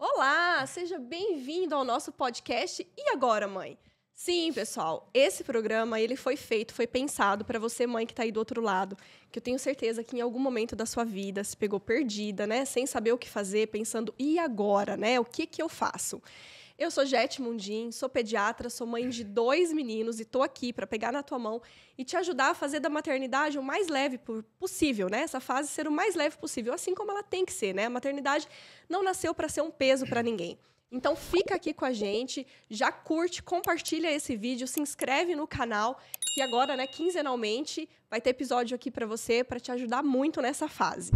Olá, seja bem-vindo ao nosso podcast E Agora, Mãe? Sim, pessoal, esse programa ele foi pensado para você, mãe que está aí do outro lado, que eu tenho certeza que em algum momento da sua vida se pegou perdida, né? Sem saber o que fazer, pensando, e agora, né? O que eu faço? Eu sou Jete Mundim, sou pediatra, sou mãe de 2 meninos e estou aqui para pegar na tua mão e te ajudar a fazer da maternidade o mais leve possível, né? Essa fase ser o mais leve possível, assim como ela tem que ser, né? A maternidade não nasceu para ser um peso para ninguém. Então fica aqui com a gente, já curte, compartilha esse vídeo, se inscreve no canal, que agora, né, quinzenalmente, vai ter episódio aqui para você, para te ajudar muito nessa fase.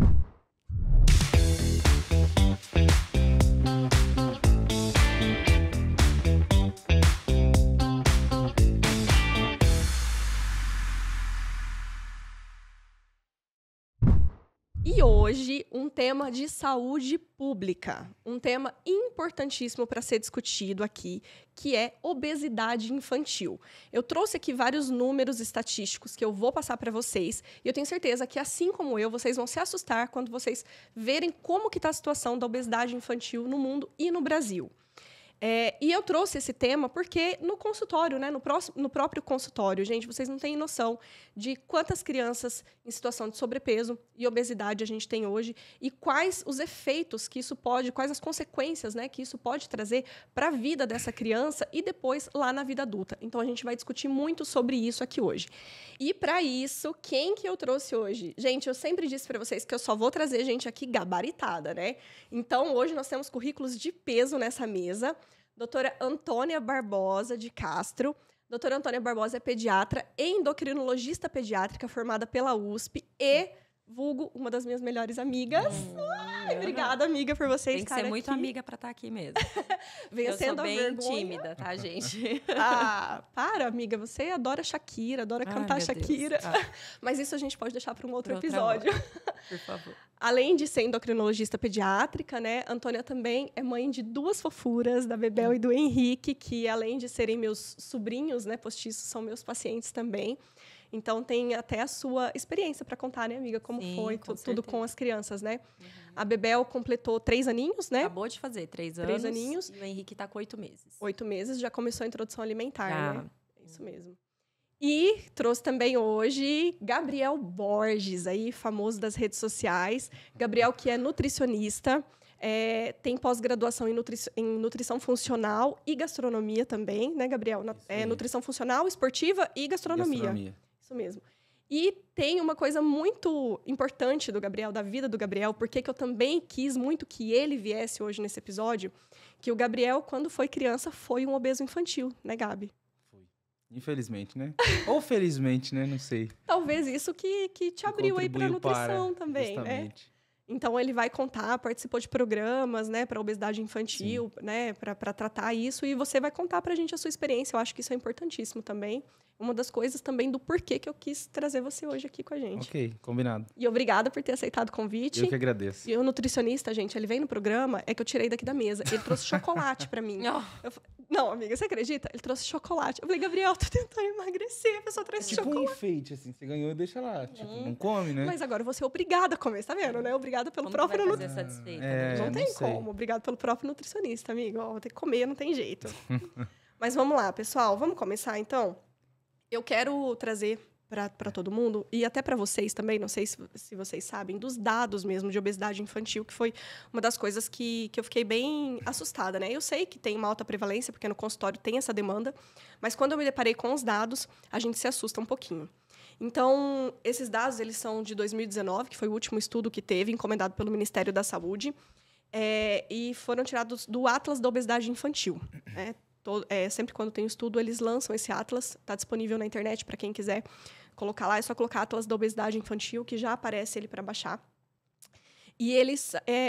E hoje, um tema de saúde pública, um tema importantíssimo para ser discutido aqui, que é obesidade infantil. Eu trouxe aqui vários números estatísticos que eu vou passar para vocês, e eu tenho certeza que, assim como eu, vocês vão se assustar quando vocês verem como que está a situação da obesidade infantil no mundo e no Brasil. E eu trouxe esse tema porque no consultório, né, no próprio consultório, gente, vocês não têm noção de quantas crianças em situação de sobrepeso e obesidade a gente tem hoje e quais os efeitos que isso pode, quais as consequências, né, que isso pode trazer para a vida dessa criança e depois lá na vida adulta. Então, a gente vai discutir muito sobre isso aqui hoje. E para isso, quem que eu trouxe hoje? Gente, eu sempre disse para vocês que eu só vou trazer gente aqui gabaritada, né? Então, hoje nós temos currículos de peso nessa mesa. Doutora Antônia Barbosa de Castro. Doutora Antônia Barbosa é pediatra e endocrinologista pediátrica formada pela USP e, vulgo, uma das minhas melhores amigas. Ai, obrigada, amiga, por você estar aqui. Tem que ser muito amiga para estar aqui mesmo. Vencendo a vergonha. Eu sou bem tímida, tá, gente? Para, amiga. Você adora Shakira, adora cantar Shakira. Mas isso a gente pode deixar para um outro episódio. Por favor. Além de ser endocrinologista pediátrica, né, Antônia também é mãe de 2 fofuras, da Bebel e do Henrique, que além de serem meus sobrinhos, né, postiços, são meus pacientes também. Então, tem até a sua experiência para contar, né, amiga? Como Sim, foi com tudo com as crianças, né? Uhum. A Bebel completou 3 aninhos, né? Acabou de fazer 3 anos. 3 aninhos. E o Henrique está com 8 meses. 8 meses, já começou a introdução alimentar, né? Isso Uhum. mesmo. E trouxe também hoje Gabriel Borges, aí, famoso das redes sociais. Gabriel, que é nutricionista, tem pós-graduação em nutrição funcional e gastronomia também, né, Gabriel? Nutrição funcional, esportiva e gastronomia. Isso mesmo. E tem uma coisa muito importante do Gabriel, da vida do Gabriel, porque que eu também quis muito que ele viesse hoje nesse episódio, que o Gabriel, quando foi criança, foi um obeso infantil, né, Gabi? Infelizmente, né? Ou felizmente, né? Não sei. Talvez isso que te abriu aí para nutrição também, justamente, né? Então, ele vai contar, participou de programas, né, para obesidade infantil, né, para tratar isso, e você vai contar para a gente a sua experiência. Eu acho que isso é importantíssimo também. Uma das coisas também do porquê que eu quis trazer você hoje aqui com a gente. Ok, combinado. E obrigada por ter aceitado o convite. Eu que agradeço. E o nutricionista, gente, ele vem no programa, é que eu tirei daqui da mesa. Ele trouxe chocolate para mim. Não, amiga, você acredita? Ele trouxe chocolate. Eu falei, Gabriel, tô tentando emagrecer, a pessoa trouxe chocolate. Tipo um enfeite, assim, você ganhou e deixa lá. Tipo, não come, né? Mas agora você é obrigada a comer, tá vendo, né? Obrigada pelo como próprio nutricionista. Satisfeita, não tem como. Obrigado pelo próprio nutricionista, amigo. Vou ter que comer, não tem jeito. Mas vamos lá, pessoal. Vamos começar, então? Eu quero trazer para todo mundo, e até para vocês também, não sei se vocês sabem, dos dados mesmo de obesidade infantil, que foi uma das coisas que eu fiquei bem assustada, né? Eu sei que tem uma alta prevalência, porque no consultório tem essa demanda, mas quando eu me deparei com os dados, a gente se assusta um pouquinho. Então, esses dados, eles são de 2019, que foi o último estudo que teve, encomendado pelo Ministério da Saúde, e foram tirados do Atlas da Obesidade Infantil, né? Sempre quando tem estudo, eles lançam esse atlas, está disponível na internet para quem quiser colocar lá, é só colocar Atlas da Obesidade Infantil, que já aparece ele para baixar. E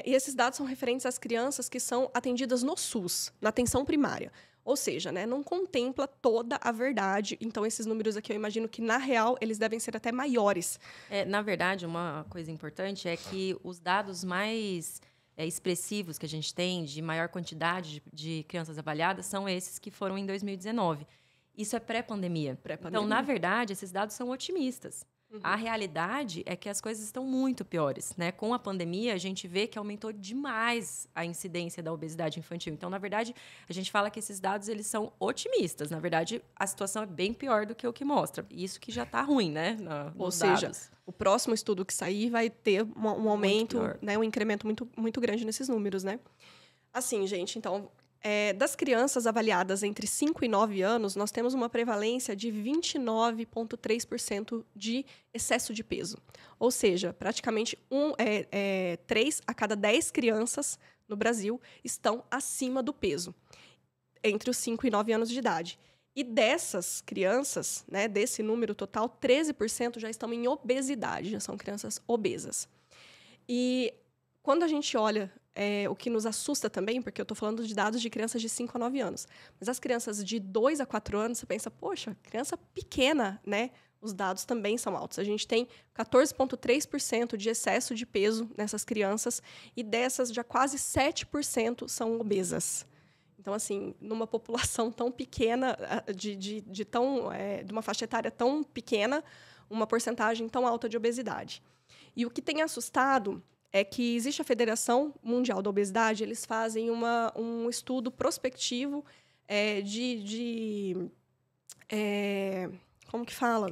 esses dados são referentes às crianças que são atendidas no SUS, na atenção primária. Ou seja, né, não contempla toda a verdade. Então, esses números aqui, eu imagino que, na real, eles devem ser até maiores. Na verdade, uma coisa importante é que os dados mais expressivos que a gente tem, de maior quantidade de crianças avaliadas, são esses que foram em 2019. Isso é pré-pandemia. Então, na verdade, esses dados são otimistas. A realidade é que as coisas estão muito piores, né? Com a pandemia, a gente vê que aumentou demais a incidência da obesidade infantil. Então, na verdade, a gente fala que esses dados eles são otimistas. Na verdade, a situação é bem pior do que o que mostra. Isso que já está ruim, né? Ou seja, o próximo estudo que sair vai ter um aumento, né? Um incremento muito, muito grande nesses números, né? Assim, gente, então... das crianças avaliadas entre 5 e 9 anos, nós temos uma prevalência de 29,3% de excesso de peso. Ou seja, praticamente 3 a cada 10 crianças no Brasil estão acima do peso, entre os 5 e 9 anos de idade. E dessas crianças, né, desse número total, 13% já estão em obesidade, já são crianças obesas. E quando a gente olha... o que nos assusta também, porque eu estou falando de dados de crianças de 5 a 9 anos. Mas as crianças de 2 a 4 anos, você pensa, poxa, criança pequena, né? Os dados também são altos. A gente tem 14,3% de excesso de peso nessas crianças e dessas já quase 7% são obesas. Então, assim, numa população tão pequena, de uma faixa etária tão pequena, uma porcentagem tão alta de obesidade. E o que tem assustado... é que existe a Federação Mundial da Obesidade, eles fazem um estudo prospectivo como que fala?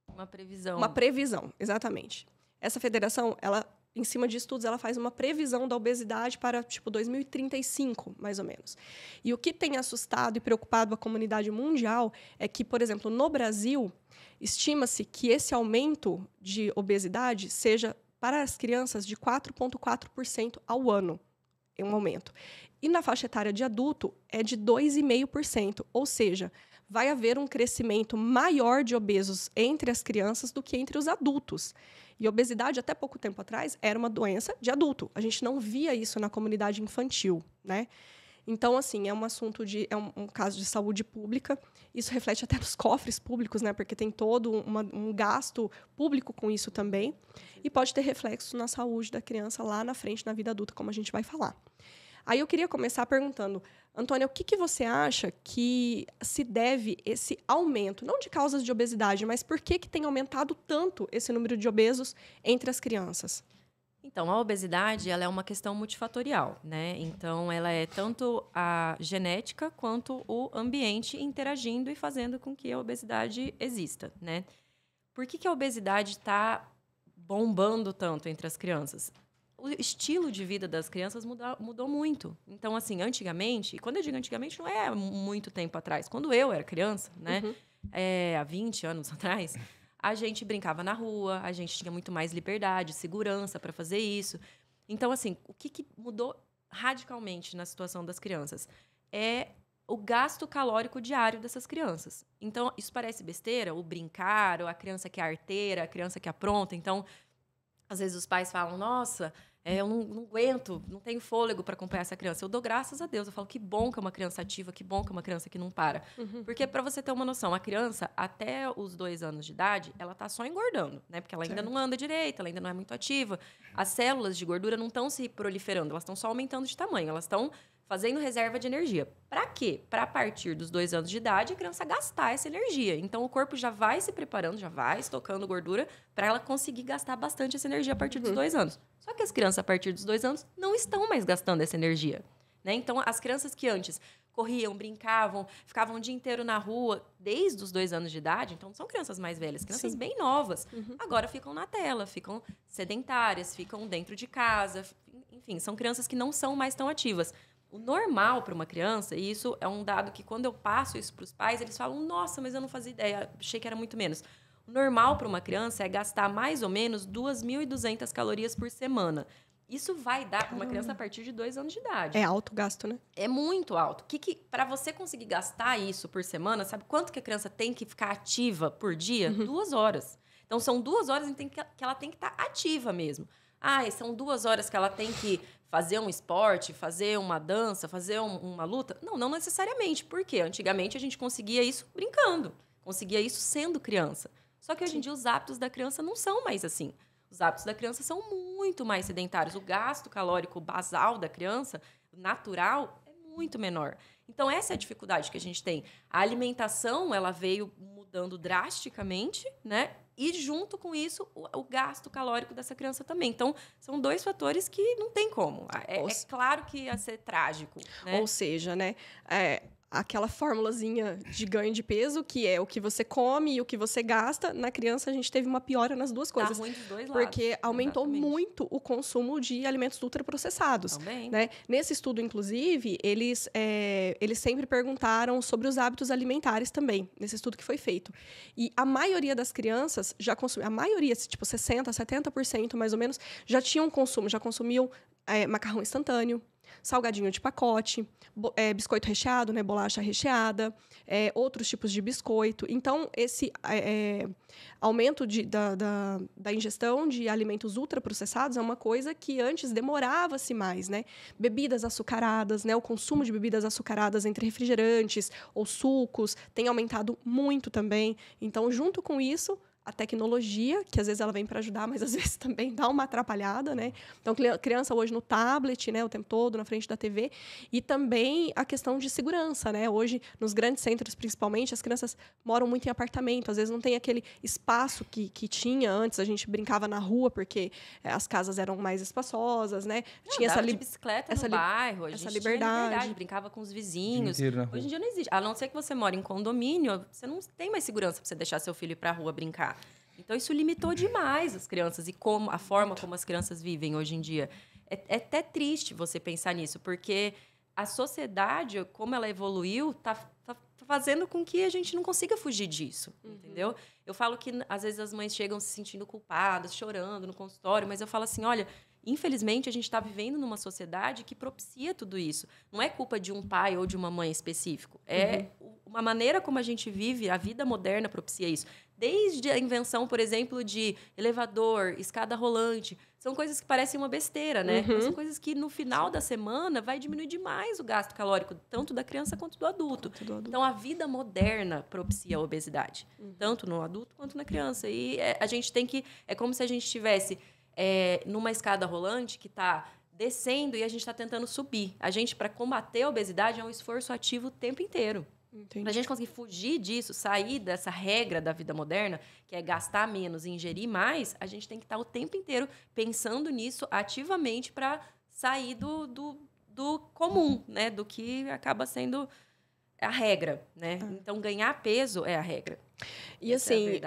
Uma previsão. Uma previsão, exatamente. Essa federação, ela, em cima de estudos, ela faz uma previsão da obesidade para, 2035, mais ou menos. E o que tem assustado e preocupado a comunidade mundial é que, por exemplo, no Brasil, estima-se que esse aumento de obesidade seja... para as crianças, de 4,4% ao ano, é um aumento. E na faixa etária de adulto, é de 2,5%. Ou seja, vai haver um crescimento maior de obesos entre as crianças do que entre os adultos. E a obesidade, até pouco tempo atrás, era uma doença de adulto. A gente não via isso na comunidade infantil, né? Então, assim, é um assunto um caso de saúde pública. Isso reflete até nos cofres públicos, né? Porque tem todo um gasto público com isso também. E pode ter reflexo na saúde da criança lá na frente, na vida adulta, como a gente vai falar. Aí eu queria começar perguntando, Antônia, o que você acha que se deve esse aumento, não de causas de obesidade, mas por que tem aumentado tanto esse número de obesos entre as crianças? Então, a obesidade ela é uma questão multifatorial, né? Então, ela é tanto a genética quanto o ambiente interagindo e fazendo com que a obesidade exista, né? Por que a obesidade está bombando tanto entre as crianças? O estilo de vida das crianças mudou muito. Então, assim, antigamente, e quando eu digo antigamente, não é muito tempo atrás. Quando eu era criança, né? Há 20 anos atrás... a gente brincava na rua, a gente tinha muito mais liberdade, segurança para fazer isso. Então, assim, o que mudou radicalmente na situação das crianças? É o gasto calórico diário dessas crianças. Então, isso parece besteira, o brincar, ou a criança que é arteira, a criança que apronta. Então, às vezes os pais falam, nossa... eu não aguento, não tenho fôlego para acompanhar essa criança. Eu dou graças a Deus. Eu falo, que bom que é uma criança ativa, que bom que é uma criança que não para. Porque, para você ter uma noção, a criança, até os 2 anos de idade, ela está só engordando, né? Porque ela ainda não anda direito, ela ainda não é muito ativa. As células de gordura não estão se proliferando, elas estão só aumentando de tamanho, elas estão fazendo reserva de energia. Para quê? Para, a partir dos 2 anos de idade, a criança gastar essa energia. Então, o corpo já vai se preparando, já vai estocando gordura para ela conseguir gastar bastante essa energia a partir dos 2 anos. Só que as crianças, a partir dos 2 anos, não estão mais gastando essa energia, né? Então, as crianças que antes corriam, brincavam, ficavam o dia inteiro na rua, desde os 2 anos de idade, então são crianças mais velhas, crianças bem novas, agora ficam na tela, ficam sedentárias, ficam dentro de casa, enfim, são crianças que não são mais tão ativas. O normal para uma criança, e isso é um dado que quando eu passo isso para os pais, eles falam, nossa, mas eu não fazia ideia, achei que era muito menos. O normal para uma criança é gastar mais ou menos 2.200 calorias por semana. Isso vai dar para uma criança a partir de 2 anos de idade. É alto gasto, né? É muito alto. Para você conseguir gastar isso por semana, sabe quanto que a criança tem que ficar ativa por dia? 2 horas. Então, são 2 horas que ela tem que estar ativa mesmo. São 2 horas que ela tem que fazer um esporte, fazer uma dança, fazer uma luta? Não necessariamente. Por quê? Antigamente, a gente conseguia isso brincando. Conseguia isso sendo criança. Só que hoje em dia os hábitos da criança não são mais assim. Os hábitos da criança são muito mais sedentários. O gasto calórico basal da criança, natural, é muito menor. Então, essa é a dificuldade que a gente tem. A alimentação, ela veio mudando drasticamente, né? E, junto com isso, o gasto calórico dessa criança também. Então, são 2 fatores que não tem como. É claro que ia ser trágico, né? Ou seja, né? Aquela formulazinha de ganho de peso, que é o que você come e o que você gasta, na criança a gente teve uma piora nas duas coisas. Tá ruim dos 2 lados. Porque aumentou Exatamente. muito o consumo de alimentos ultraprocessados. Também. Né? Nesse estudo, inclusive, eles sempre perguntaram sobre os hábitos alimentares também, nesse estudo que foi feito. E a maioria das crianças já consumiu, a maioria, tipo 60%, 70% mais ou menos, já tinham consumo, já consumiam macarrão instantâneo, salgadinho de pacote, biscoito recheado, né, bolacha recheada, outros tipos de biscoito. Então, esse aumento da ingestão de alimentos ultraprocessados é uma coisa que antes demorava-se mais, né? Bebidas açucaradas, né, o consumo de bebidas açucaradas entre refrigerantes ou sucos tem aumentado muito também. Então, junto com isso, a tecnologia, que às vezes ela vem para ajudar, mas às vezes também dá uma atrapalhada, né? Então, criança hoje no tablet, né, o tempo todo, na frente da TV. E também a questão de segurança, né? Hoje, nos grandes centros, principalmente, as crianças moram muito em apartamento. Às vezes não tem aquele espaço que tinha antes. A gente brincava na rua, porque as casas eram mais espaçosas, né? Tinha essa de bicicleta no bairro. A gente essa liberdade. Tinha brincava com os vizinhos. Hoje em dia não existe. A não ser que você mora em condomínio, você não tem mais segurança para você deixar seu filho ir para a rua brincar. Então, isso limitou demais as crianças e a forma como as crianças vivem hoje em dia. É até triste você pensar nisso, porque a sociedade, como ela evoluiu, tá fazendo com que a gente não consiga fugir disso, entendeu? Eu falo que, às vezes, as mães chegam se sentindo culpadas, chorando no consultório, mas eu falo assim, olha, infelizmente, a gente está vivendo numa sociedade que propicia tudo isso. Não é culpa de um pai ou de uma mãe específico. É uma maneira como a gente vive, a vida moderna propicia isso. Desde a invenção, por exemplo, de elevador, escada rolante. São coisas que parecem uma besteira, né? Mas são coisas que, no final da semana, vai diminuir demais o gasto calórico, tanto da criança quanto do adulto. Então, a vida moderna propicia a obesidade. Tanto no adulto quanto na criança. E a gente tem que... É como se a gente estivesse numa escada rolante que está descendo e a gente está tentando subir. A gente, para combater a obesidade, é um esforço ativo o tempo inteiro. Para a gente conseguir fugir disso, sair dessa regra da vida moderna, que é gastar menos e ingerir mais, a gente tem que estar o tempo inteiro pensando nisso ativamente para sair do comum, né? Do que acaba sendo a regra, né? Então, ganhar peso é a regra. E assim,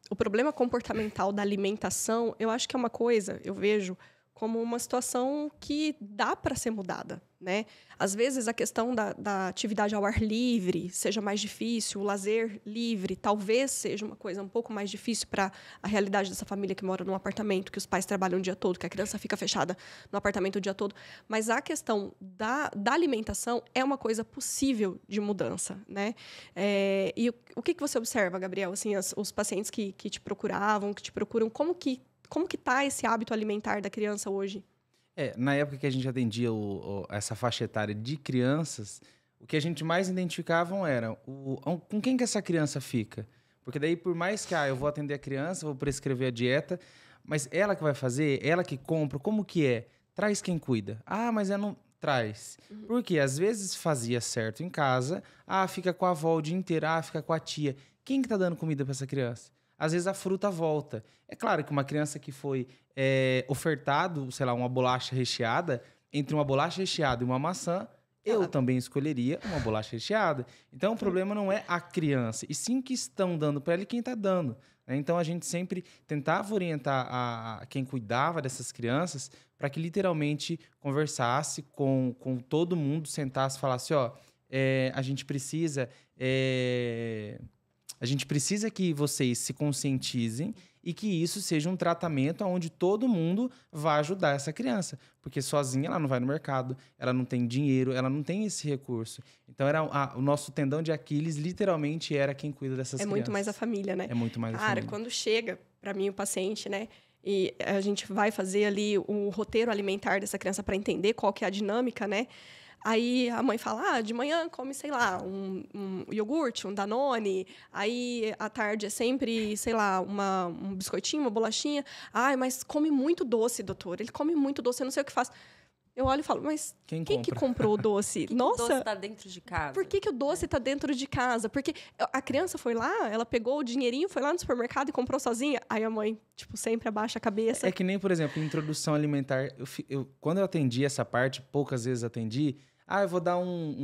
o problema comportamental da alimentação, eu acho que é uma coisa, eu vejo como uma situação que dá para ser mudada, né? Às vezes, a questão da atividade ao ar livre seja mais difícil, o lazer livre talvez seja uma coisa um pouco mais difícil para a realidade dessa família que mora num apartamento, que os pais trabalham o dia todo, que a criança fica fechada no apartamento o dia todo. Mas a questão da alimentação é uma coisa possível de mudança, né? E o que você observa, Gabriel? Assim, os pacientes que te procuravam, que te procuram, como que está esse hábito alimentar da criança hoje? Na época que a gente atendia essa faixa etária de crianças, o que a gente mais identificavam era com quem que essa criança fica. Porque daí, por mais que eu vou atender a criança, vou prescrever a dieta, mas ela que vai fazer, ela que compra, como que é? Traz quem cuida. Mas ela não traz. Porque às vezes fazia certo em casa, fica com a avó o dia inteiro, fica com a tia. Quem que tá dando comida para essa criança? Às vezes a fruta volta. É claro que uma criança que foi ofertado, sei lá, uma bolacha recheada, entre uma bolacha recheada e uma maçã, eu também escolheria uma bolacha recheada. Então, o problema não é a criança, e sim que estão dando para ela e quem está dando. Né? Então, a gente sempre tentava orientar quem cuidava dessas crianças para que literalmente conversasse com todo mundo, sentasse e falasse, a gente precisa que vocês se conscientizem e que isso seja um tratamento onde todo mundo vai ajudar essa criança. Porque sozinha ela não vai no mercado, ela não tem dinheiro, ela não tem esse recurso. Então, o nosso tendão de Aquiles literalmente era quem cuida dessas crianças. É muito mais a família, né? É muito mais a família. Quando chega para mim o paciente, né? E a gente vai fazer ali o roteiro alimentar dessa criança para entender qual que é a dinâmica, né? Aí a mãe fala, de manhã come, sei lá, um iogurte, um Danone. Aí à tarde é sempre, sei lá, um biscoitinho, uma bolachinha. Mas come muito doce, doutor. Ele come muito doce, eu não sei o que faz. Eu olho e falo, mas Quem que compra? comprou o doce? O Nossa, doce tá dentro de casa. por que o doce tá dentro de casa? Porque a criança foi lá, ela pegou o dinheirinho, foi lá no supermercado e comprou sozinha. Aí a mãe, tipo, sempre abaixa a cabeça. É que nem, por exemplo, introdução alimentar. Quando eu atendi essa parte, poucas vezes atendi. Eu vou dar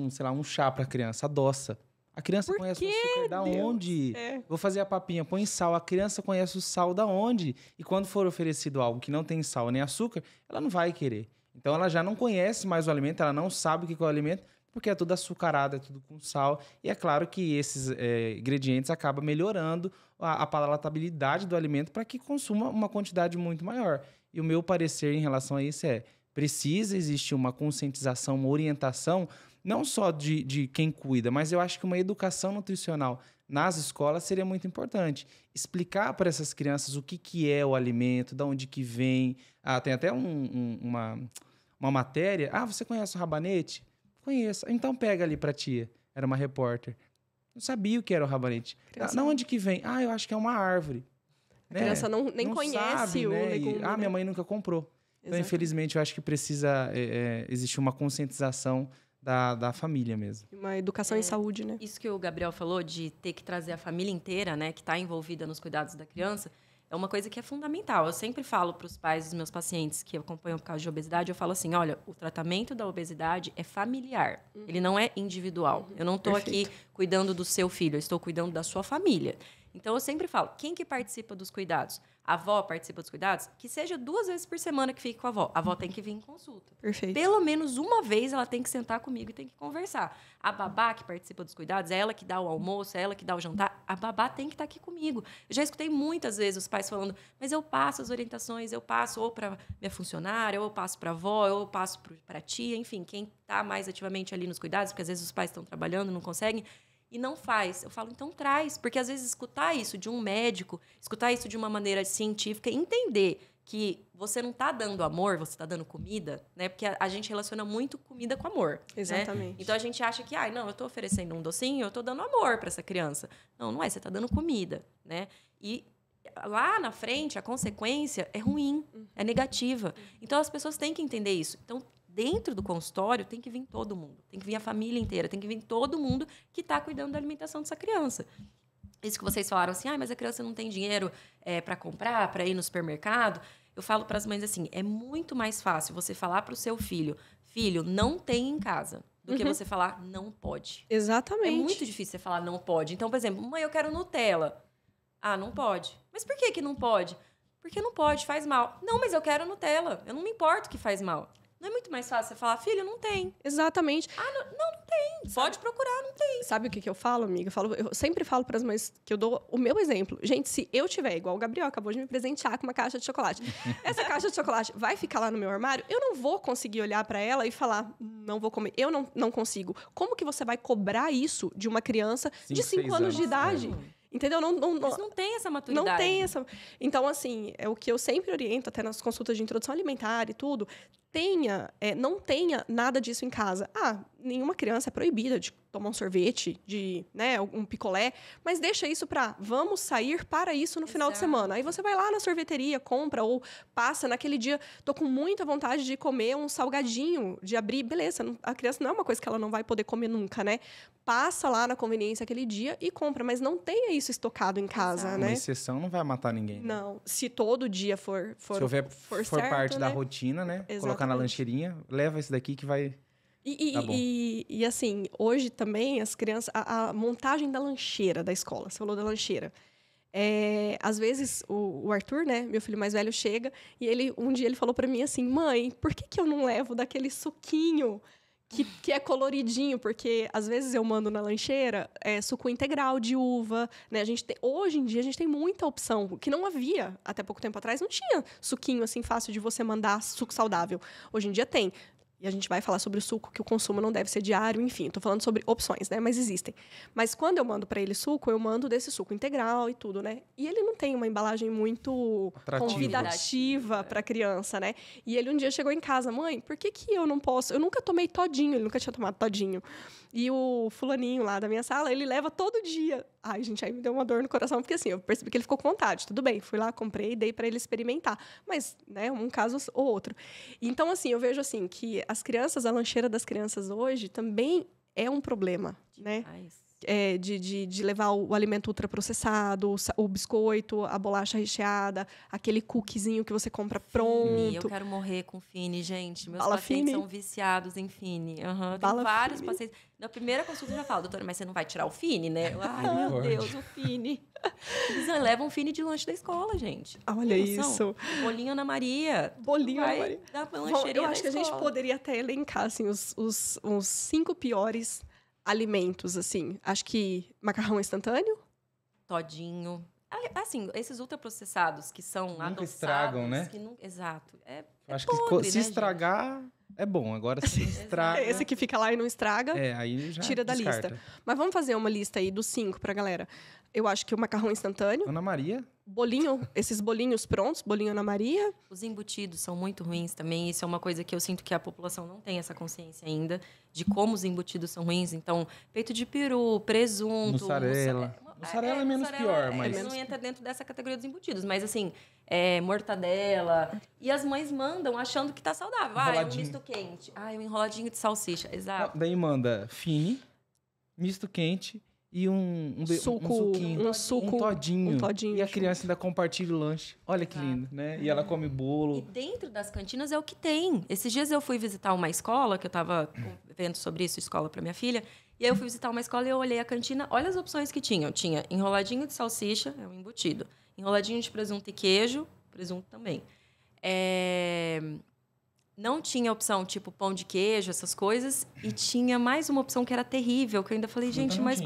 sei lá, um chá pra criança, adoça. A criança Por conhece quê, o açúcar da Deus? onde? É. Vou fazer a papinha, põe sal. A criança conhece o sal da onde? E quando for oferecido algo que não tem sal nem açúcar, ela não vai querer. Então, ela já não conhece mais o alimento, ela não sabe o que é o alimento, porque é tudo açucarado, é tudo com sal. E é claro que esses ingredientes acabam melhorando a palatabilidade do alimento para que consuma uma quantidade muito maior. E o meu parecer em relação a isso precisa existir uma conscientização, uma orientação, não só de quem cuida, mas eu acho que uma educação nutricional nas escolas seria muito importante. Explicar para essas crianças o que é o alimento, de onde que vem. Tem até uma matéria. Você conhece o rabanete? Conheço. Então pega ali para tia. Era uma repórter. Não sabia o que era o rabanete. De onde que vem? Eu acho que é uma árvore. A criança nem conhece sabe, o né? legume. Minha mãe nunca comprou. Então, infelizmente, eu acho que precisa existir uma conscientização da família mesmo. Uma educação em saúde, né? Isso que o Gabriel falou, de ter que trazer a família inteira, né, que está envolvida nos cuidados da criança, é uma coisa que é fundamental. Eu sempre falo para os pais dos meus pacientes que acompanham por causa de obesidade, eu falo assim, olha, o tratamento da obesidade é familiar, ele não é individual. Eu não estou aqui cuidando do seu filho, eu estou cuidando da sua família. Então, eu sempre falo, quem que participa dos cuidados? A avó participa dos cuidados? Que seja 2 vezes por semana que fique com a avó. A avó tem que vir em consulta. Perfeito. Pelo menos uma vez ela tem que sentar comigo e tem que conversar. A babá que participa dos cuidados, é ela que dá o almoço, é ela que dá o jantar. A babá tem que estar aqui comigo. Eu já escutei muitas vezes os pais falando, mas eu passo as orientações, eu passo ou para minha funcionária, ou eu passo para a avó, ou eu passo para a tia, enfim, quem está mais ativamente ali nos cuidados, porque às vezes os pais estão trabalhando, não conseguem. E não faz. Eu falo, então traz. Porque, às vezes, escutar isso de um médico, escutar isso de uma maneira científica, entender que você não está dando amor, você está dando comida, né? Porque a gente relaciona muito comida com amor. Exatamente. Né? Então, a gente acha que, não, eu estou oferecendo um docinho, eu estou dando amor para essa criança. Não, não é. Você está dando comida, né? E lá na frente, a consequência é ruim, é negativa. Então, as pessoas têm que entender isso. Então, dentro do consultório tem que vir todo mundo, tem que vir a família inteira, tem que vir todo mundo que está cuidando da alimentação dessa criança. Isso que vocês falaram assim, mas a criança não tem dinheiro para comprar, para ir no supermercado. Eu falo para as mães assim, é muito mais fácil você falar para o seu filho, não tem em casa, do que você falar, não pode. Exatamente. É muito difícil você falar, não pode. Então, por exemplo, mãe, eu quero Nutella. Não pode. Mas por que não pode? Porque não pode, faz mal. Não, mas eu quero Nutella. Eu não me importo que faz mal. Não é muito mais fácil você falar, filho, não tem. Exatamente. Não tem. Pode procurar, não tem. Sabe o que eu falo, amiga? Eu sempre falo para as mães que eu dou o meu exemplo. Gente, se eu tiver, igual o Gabriel acabou de me presentear com uma caixa de chocolate. Essa caixa de chocolate vai ficar lá no meu armário? Eu não vou conseguir olhar para ela e falar, não vou comer. Eu não consigo. Como que você vai cobrar isso de uma criança de 5 anos de idade? Entendeu? Eles não têm essa maturidade. Não tem essa. Então, assim, é o que eu sempre oriento, até nas consultas de introdução alimentar e tudo. Não tenha nada disso em casa. Nenhuma criança é proibida de tomar um sorvete, de um picolé, mas deixa isso vamos sair para isso no final de semana. Aí você vai lá na sorveteria, compra ou passa naquele dia, tô com muita vontade de comer um salgadinho, de abrir, beleza, a criança não é uma coisa que ela não vai poder comer nunca, né? Passa lá na conveniência aquele dia e compra, mas não tenha isso estocado em casa, Exato. né? Uma exceção não vai matar ninguém. Né? Não, se todo dia for certo, parte da né? rotina, né? Exatamente. Colocar na lancheirinha, leva esse daqui que vai... Tá bom. E assim, hoje também as crianças... A montagem da lancheira da escola, você falou da lancheira. Às vezes, o Arthur, né, meu filho mais velho, chega e um dia ele falou pra mim assim, mãe, por que eu não levo daquele suquinho que é coloridinho? Porque às vezes eu mando na lancheira suco integral de uva, né? Hoje em dia a gente tem muita opção, que não havia até pouco tempo atrás, não tinha suquinho assim fácil de você mandar, suco saudável. Hoje em dia tem. E a gente vai falar sobre o suco, que o consumo não deve ser diário, enfim. Tô falando sobre opções, né? Mas existem. Mas quando eu mando para ele suco, eu mando desse suco integral e tudo, né? E ele não tem uma embalagem muito convidativa para criança, né? E ele um dia chegou em casa, mãe, por que eu não posso? Eu nunca tomei todinho, ele nunca tinha tomado todinho. E o fulaninho lá da minha sala, ele leva todo dia. Ai, gente, aí me deu uma dor no coração, porque assim, eu percebi que ele ficou com vontade. Tudo bem, fui lá, comprei, dei para ele experimentar. Mas, né, um caso ou outro. Então, assim, eu vejo assim que as crianças, a lancheira das crianças hoje também é um problema, né? De levar o alimento ultraprocessado, o biscoito, a bolacha recheada, aquele cookiezinho que você compra pronto. Fini, eu quero morrer com Fini, gente. Meus pacientes são viciados em Fini. Uhum, tem vários pacientes. Na primeira consulta eu já falo, doutora, mas você não vai tirar o Fini, né? Ai, meu Deus, o Fini. Eles levam o Fini de lanche da escola, gente. Olha isso. Bolinho Ana Maria. Bolinho Ana Maria. Eu acho que a gente poderia até elencar assim, os 5 piores alimentos, assim. Acho que macarrão instantâneo. Todinho. Assim, esses ultraprocessados que são nunca adoçados... estragam, né? Exato. Acho podre, que se estragar, é bom. Agora, se estraga... Esse que fica lá e não estraga, aí já tira da descarta. lista. Mas vamos fazer uma lista aí dos 5 pra galera. Eu acho que o macarrão instantâneo. Ana Maria. Bolinho, esses bolinhos prontos, bolinho Ana Maria. Os embutidos são muito ruins também. Isso é uma coisa que eu sinto que a população não tem essa consciência ainda de como os embutidos são ruins. Então, peito de peru, presunto... Mussarela. Mussarela é menos pior, mas... Não entra dentro dessa categoria dos embutidos. Mas, assim, mortadela... E as mães mandam achando que tá saudável. É um misto quente. Um enroladinho de salsicha. Exato. Daí manda Fini, misto quente... E um suquinho, um todinho. E a criança ainda compartilha o lanche. Olha que lindo, né? E ela come bolo. E dentro das cantinas é o que tem. Esses dias eu fui visitar uma escola, que eu estava vendo sobre isso, escola para minha filha. E aí eu fui visitar uma escola e eu olhei a cantina. Olha as opções que tinham. Tinha enroladinho de salsicha, é um embutido. Enroladinho de presunto e queijo, presunto também. Não tinha opção tipo pão de queijo, essas coisas. E tinha mais uma opção que era terrível, que eu ainda falei, gente, mas...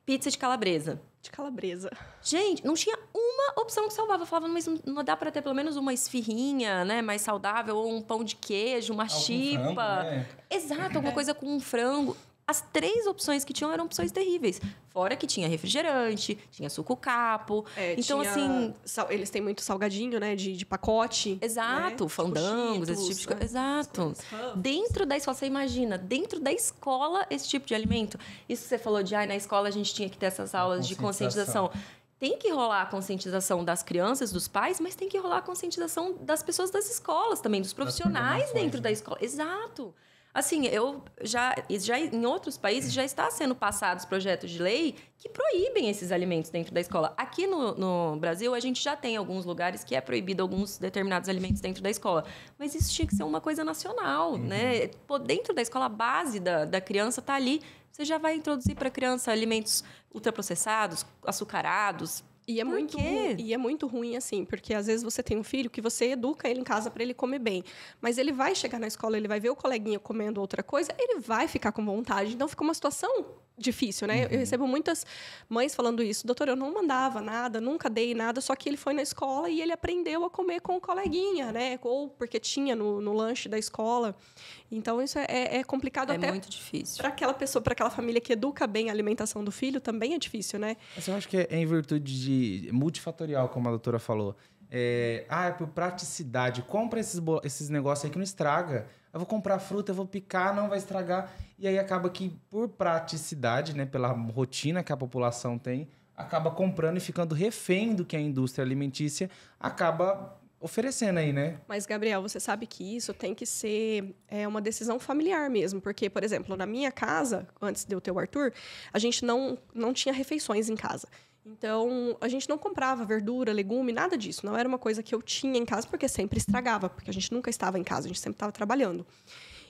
pizza de calabresa. De calabresa. Gente, não tinha uma opção que salvava. Eu falava, mas não dá para ter pelo menos uma esfirrinha, né, mais saudável, ou um pão de queijo, uma chipa. Frango, né? Exato, alguma coisa com um frango. As 3 opções que tinham eram opções terríveis. Fora que tinha refrigerante, tinha suco capo. Então, assim... Eles têm muito salgadinho, né? De pacote. Exato, né? Fandangos, esse tipo de coisa. Exato. Dentro da escola, você imagina, dentro da escola, esse tipo de alimento. Isso que você falou de, na escola a gente tinha que ter essas aulas de conscientização. Tem que rolar a conscientização das crianças, dos pais, mas tem que rolar a conscientização das pessoas das escolas também, dos profissionais dentro da escola. Exato. Assim, eu já em outros países já está sendo passados projetos de lei que proíbem esses alimentos dentro da escola. Aqui no Brasil, a gente já tem alguns lugares que é proibido alguns determinados alimentos dentro da escola. Mas isso tinha que ser uma coisa nacional, né? Dentro da escola, a base da criança está ali. Você já vai introduzir para a criança alimentos ultraprocessados, açucarados. E é muito ruim, assim, porque às vezes você tem um filho que você educa ele em casa para ele comer bem. Mas ele vai chegar na escola, ele vai ver o coleguinha comendo outra coisa, ele vai ficar com vontade. Então, fica uma situação difícil, né? Eu recebo muitas mães falando isso. Doutor, eu não mandava nada, nunca dei nada, só que ele foi na escola e ele aprendeu a comer com o coleguinha, né? Ou porque tinha no lanche da escola. Então, isso é complicado até... É muito difícil. Para aquela pessoa, para aquela família que educa bem a alimentação do filho, também é difícil, né? Mas eu acho que é em virtude de multifatorial, como a doutora falou. É por praticidade. Compra esses negócios aí que não estraga. Eu vou comprar fruta, eu vou picar, não vai estragar. E aí acaba que, por praticidade, né, pela rotina que a população tem, acaba comprando e ficando refém do que a indústria alimentícia acaba oferecendo aí, né? Mas, Gabriel, você sabe que isso tem que ser uma decisão familiar mesmo. Porque, por exemplo, na minha casa, antes de eu ter o Arthur, a gente não tinha refeições em casa. Então, a gente não comprava verdura, legume, nada disso. Não era uma coisa que eu tinha em casa, porque sempre estragava. Porque a gente nunca estava em casa, a gente sempre estava trabalhando.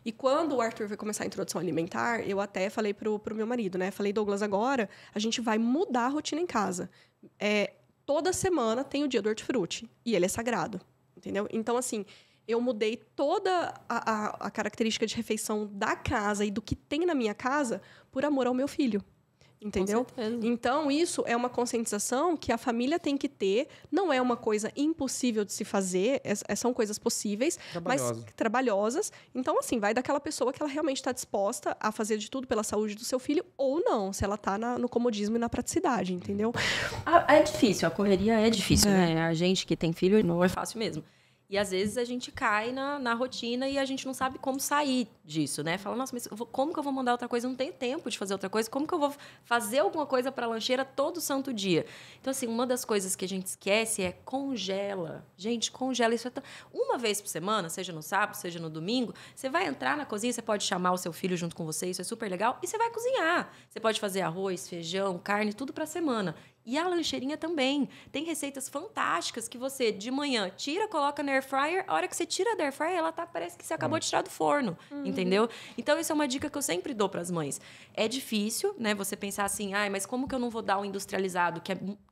E quando o Arthur foi começar a introdução alimentar, eu até falei pro meu marido, né? Falei, Douglas, agora a gente vai mudar a rotina em casa. Toda semana tem o dia do hortifruti. E ele é sagrado, entendeu? Então, assim, eu mudei toda a característica de refeição da casa e do que tem na minha casa por amor ao meu filho. Entendeu? Com certeza. Então, isso é uma conscientização que a família tem que ter. Não é uma coisa impossível de se fazer, são coisas possíveis, mas trabalhosas. Então, assim, vai daquela pessoa que ela realmente está disposta a fazer de tudo pela saúde do seu filho ou não, se ela está no comodismo e na praticidade, entendeu? É difícil, a correria é difícil, né? A gente que tem filho não é fácil mesmo. E às vezes a gente cai na rotina e a gente não sabe como sair disso, né? Fala, nossa, mas como que eu vou mandar outra coisa? Eu não tenho tempo de fazer outra coisa. Como que eu vou fazer alguma coisa para a lancheira todo santo dia? Então, assim, uma das coisas que a gente esquece é congela. Gente, congela. Isso uma vez por semana, seja no sábado, seja no domingo, você vai entrar na cozinha, você pode chamar o seu filho junto com você, isso é super legal, e você vai cozinhar. Você pode fazer arroz, feijão, carne, tudo para a semana. E a lancheirinha também. Tem receitas fantásticas que você, de manhã, tira, coloca na air fryer. A hora que você tira da air fryer, ela parece que você acabou de tirar do forno. Entendeu? Então, isso é uma dica que eu sempre dou para as mães. É difícil, né? Você pensar assim, mas como que eu não vou dar um industrializado,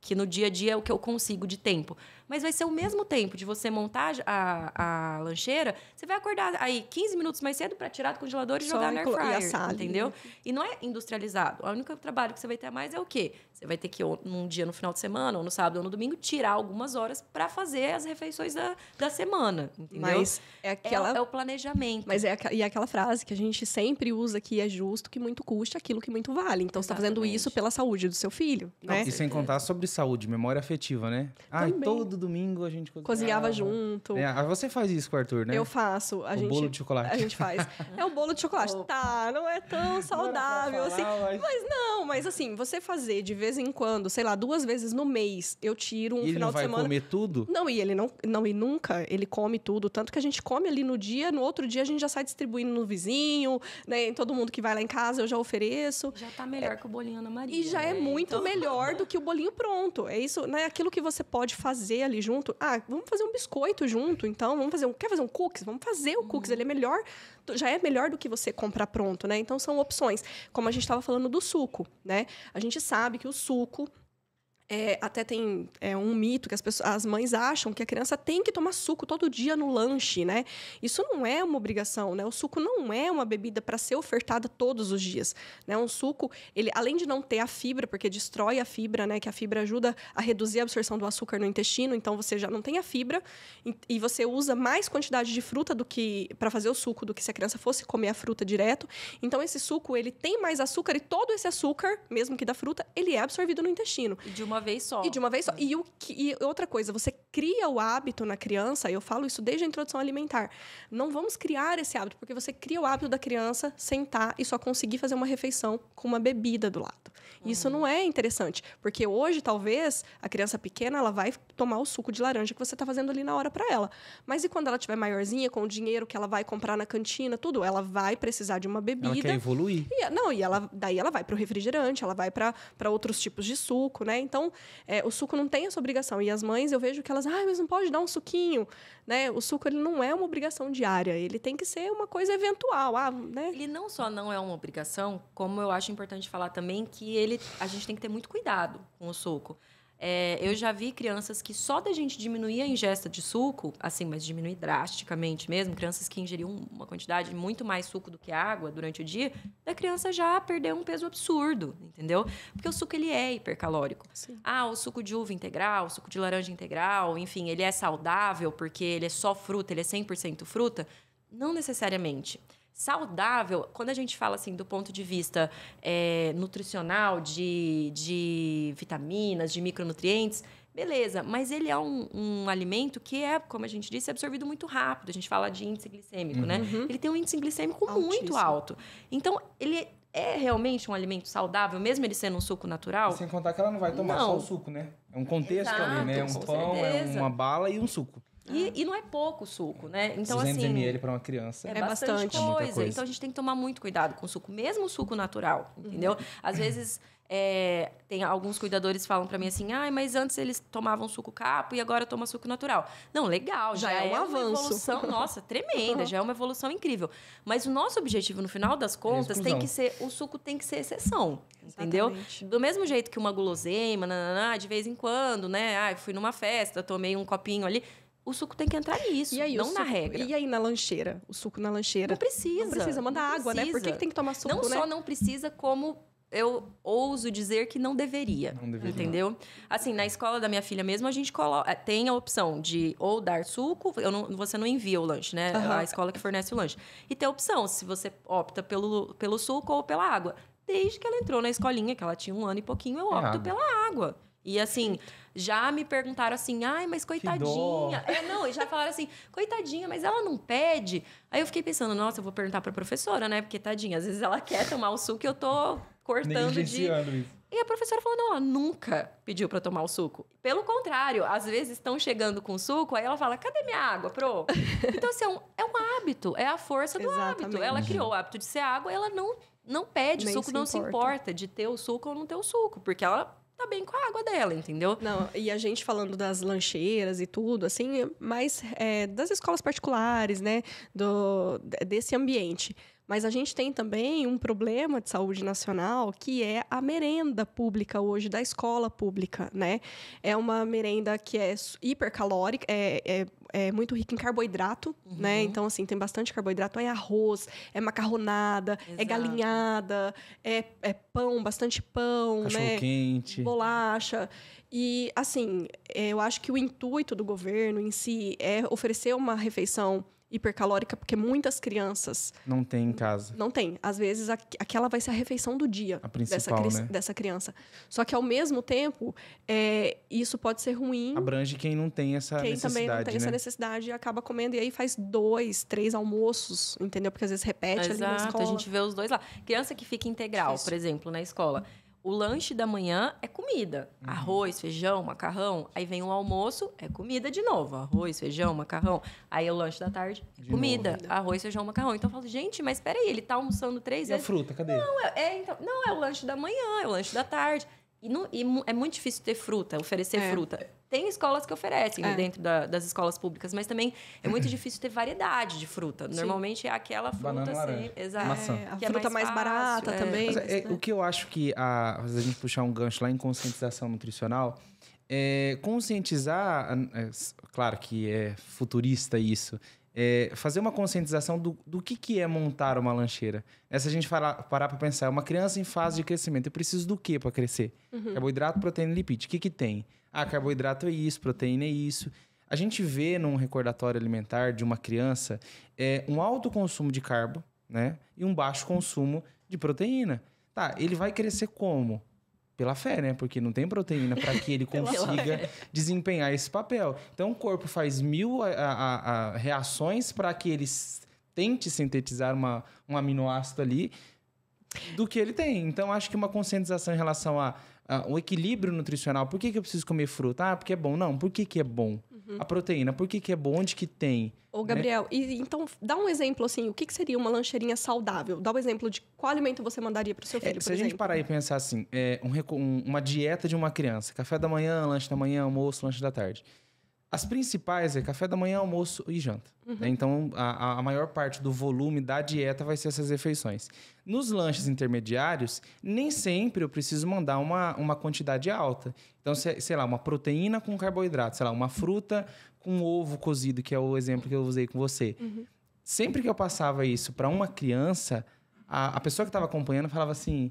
que no dia a dia é o que eu consigo de tempo? Mas vai ser o mesmo tempo de você montar a lancheira, você vai acordar aí 15 minutos mais cedo para tirar do congelador e jogar na air fryer. Entendeu? E não é industrializado. O único trabalho que você vai ter a mais é o quê? Você vai ter que, num dia no final de semana, ou no sábado ou no domingo, tirar algumas horas para fazer as refeições da semana, entendeu? Mas é o planejamento. Mas é aquela frase que a gente sempre usa que é justo que muito custa aquilo que muito vale. Então, você está fazendo isso pela saúde do seu filho, né? E sem contar sobre saúde, memória afetiva, né? Todo domingo a gente cozinhava junto. Você faz isso com o Arthur, né? Eu faço. O bolo de chocolate. A gente faz. É o bolo de chocolate. Não é tão saudável assim. Mas assim, você fazer de vez em quando, sei lá, 2 vezes no mês, eu tiro um final de semana. Ele não vai comer tudo? Não, e ele não, e nunca ele come tudo. Tanto que a gente come ali no dia, no outro dia a gente já sai distribuindo no vizinho, né? Em todo mundo que vai lá em casa, eu já ofereço. Já tá melhor que o bolinho Ana Maria. E já é muito melhor do que o bolinho pronto. É isso, né? Aquilo que você pode fazer ali junto. Vamos fazer um biscoito junto, então. Quer fazer um cookies? Vamos fazer o cookies. Ele é melhor, já é melhor do que você comprar pronto, né? Então, são opções. Como a gente estava falando do suco, né? A gente sabe que o suco... até tem um mito que as mães acham que a criança tem que tomar suco todo dia no lanche, né? Isso não é uma obrigação, né? O suco não é uma bebida para ser ofertada todos os dias, né? Um suco, ele além de não ter a fibra, porque destrói a fibra, né? Que a fibra ajuda a reduzir a absorção do açúcar no intestino, então você já não tem a fibra e você usa mais quantidade de fruta do que para fazer o suco do que se a criança fosse comer a fruta direto. Então esse suco, ele tem mais açúcar e todo esse açúcar, mesmo que da fruta, ele é absorvido no intestino. E de uma vez só. E outra coisa, você cria o hábito na criança, eu falo isso desde a introdução alimentar. Não vamos criar esse hábito, porque você cria o hábito da criança sentar e só conseguir fazer uma refeição com uma bebida do lado. Isso não é interessante, porque hoje, talvez, a criança pequena, ela vai tomar o suco de laranja que você está fazendo ali na hora para ela. Mas e quando ela estiver maiorzinha, com o dinheiro que ela vai comprar na cantina, tudo, ela vai precisar de uma bebida. Ela quer evoluir. Daí ela vai para o refrigerante, ela vai para outros tipos de suco, né? Então, o suco não tem essa obrigação. E as mães, eu vejo que elas... mas não pode dar um suquinho, né? O suco, ele não é uma obrigação diária. Ele tem que ser uma coisa eventual, né? Ele não só não é uma obrigação, como eu acho importante falar também que a gente tem que ter muito cuidado com o suco. Eu já vi crianças que só da gente diminuir a ingesta de suco, assim, mas diminuir drasticamente mesmo, crianças que ingeriam uma quantidade muito mais suco do que água durante o dia, da criança já perdeu um peso absurdo, entendeu? Porque o suco, ele é hipercalórico. Sim. O suco de uva integral, o suco de laranja integral, enfim, ele é saudável porque ele é só fruta, ele é 100% fruta? Não necessariamente. Saudável, quando a gente fala assim do ponto de vista nutricional, de vitaminas, de micronutrientes, beleza, mas ele é um alimento que é, como a gente disse, absorvido muito rápido. A gente fala de índice glicêmico, né? Ele tem um índice glicêmico muito alto. Então, ele é realmente um alimento saudável, mesmo ele sendo um suco natural? E sem contar que ela não vai tomar só o suco, né? É um contexto ali, né? Um pão, uma bala e um suco. E não é pouco suco, né? Então, 200 ml para uma criança. É bastante coisa. Então, a gente tem que tomar muito cuidado com o suco, mesmo o suco natural, entendeu? Às vezes, tem alguns cuidadores que falam para mim assim, mas antes eles tomavam suco capo e agora toma suco natural. Não, legal, já é um avanço. Evolução, nossa, tremenda, já é uma evolução incrível. Mas o nosso objetivo, no final das contas, tem que ser, o suco tem que ser exceção, entendeu? Exatamente. Do mesmo jeito que uma guloseima, de vez em quando, né? Fui numa festa, tomei um copinho ali. O suco tem que entrar nisso, não na regra. E aí na lancheira? O suco na lancheira? Não precisa. Não precisa, manda água, né? Por que tem que tomar suco, Não só não precisa, como eu ouso dizer que não deveria. Não deveria. Entendeu? Assim, na escola da minha filha mesmo, a gente tem a opção de ou dar suco, você não envia o lanche, né? Aham. A escola que fornece o lanche. E tem a opção, se você opta pelo suco ou pela água. Desde que ela entrou na escolinha, que ela tinha 1 ano e pouquinho, eu opto água. pela água. E assim, já me perguntaram assim, ai, mas coitadinha. Não, e já falaram assim, coitadinha, mas ela não pede. Aí eu fiquei pensando, nossa, eu vou perguntar pra professora, né? Porque tadinha, às vezes ela quer tomar o suco e eu tô cortando de... Negligenciando isso. E a professora falou, não, ela nunca pediu pra eu tomar o suco. Pelo contrário, às vezes estão chegando com suco, aí ela fala, cadê minha água, pro? Então, assim, é um hábito, é a força do hábito. Exatamente. Ela criou o hábito de ser água, ela não pede Nem suco, se não se importa de ter o suco ou não ter o suco, porque ela tá bem com a água dela, entendeu? Não, e a gente falando das lancheiras e tudo, assim, mas das escolas particulares, né, desse ambiente. Mas a gente tem também um problema de saúde nacional, que é a merenda pública hoje, da escola pública, né? É uma merenda que é hipercalórica, é muito rica em carboidrato, né? Então, assim, tem bastante carboidrato. É arroz, é macarronada, é Exato. galinhada, é pão, bastante pão, Cachorro né? quente. Bolacha. E, assim, eu acho que o intuito do governo em si é oferecer uma refeição hipercalórica, porque muitas crianças Não tem em casa. não têm. Às vezes, aquela vai ser a refeição do dia A principal, né? dessa criança. Só que, ao mesmo tempo, isso pode ser ruim. Abrange quem não tem essa Quem necessidade, também não tem essa né? necessidade acaba comendo. E aí faz 2, 3 almoços, entendeu? Porque às vezes repete ali na Exato, escola. a gente vê os dois lá. Criança que fica integral, Difícil. por exemplo, na escola. O lanche da manhã é comida. Arroz, feijão, macarrão. Aí vem o almoço, é comida de novo. Arroz, feijão, macarrão. Aí o lanche da tarde, De comida. novo. Arroz, feijão, macarrão. Então eu falo, gente, mas peraí, ele tá almoçando 3 E a vezes? fruta, cadê? Então, não, é o lanche da manhã, é o lanche da tarde. É muito difícil ter fruta, oferecer fruta. Tem escolas que oferecem dentro das escolas públicas, mas também é muito difícil ter variedade de fruta. Normalmente é aquela fruta Banana, assim. laranja. Exato. Maçã. A Que é fruta mais fácil, barata também. Mas o que eu acho que, se a gente puxar um gancho lá em conscientização nutricional, conscientizar, claro que é futurista isso, fazer uma conscientização do que é montar uma lancheira. Se a gente parar para pensar, uma criança em fase de crescimento, eu preciso do que para crescer? Carboidrato, proteína e lipídio. O que tem? Carboidrato é isso, proteína é isso. A gente vê num recordatório alimentar de uma criança um alto consumo de carbo, né? E um baixo consumo de proteína. Tá, ele vai crescer como? Pela fé, né? Porque não tem proteína para que ele consiga desempenhar esse papel. Então, o corpo faz 1000 reações para que ele tente sintetizar um aminoácido ali do que ele tem. Então, acho que uma conscientização em relação ao equilíbrio nutricional. Por que eu preciso comer fruta? Porque é bom. Não, por que é bom? A proteína, por que é bom? Onde que tem? Ô, Gabriel, então dá um exemplo, assim, o que seria uma lancheirinha saudável? Dá um exemplo de qual alimento você mandaria para o seu filho, por Se a gente exemplo. parar e pensar assim, uma dieta de uma criança, café da manhã, lanche da manhã, almoço, lanche da tarde. As principais é café da manhã, almoço e janta. Né? Então, a maior parte do volume da dieta vai ser essas refeições. Nos lanches intermediários, nem sempre eu preciso mandar uma quantidade alta. Então, sei lá, uma proteína com carboidrato, sei lá, uma fruta com ovo cozido, que é o exemplo que eu usei com você. Sempre que eu passava isso para uma criança, a pessoa que estava acompanhando falava assim,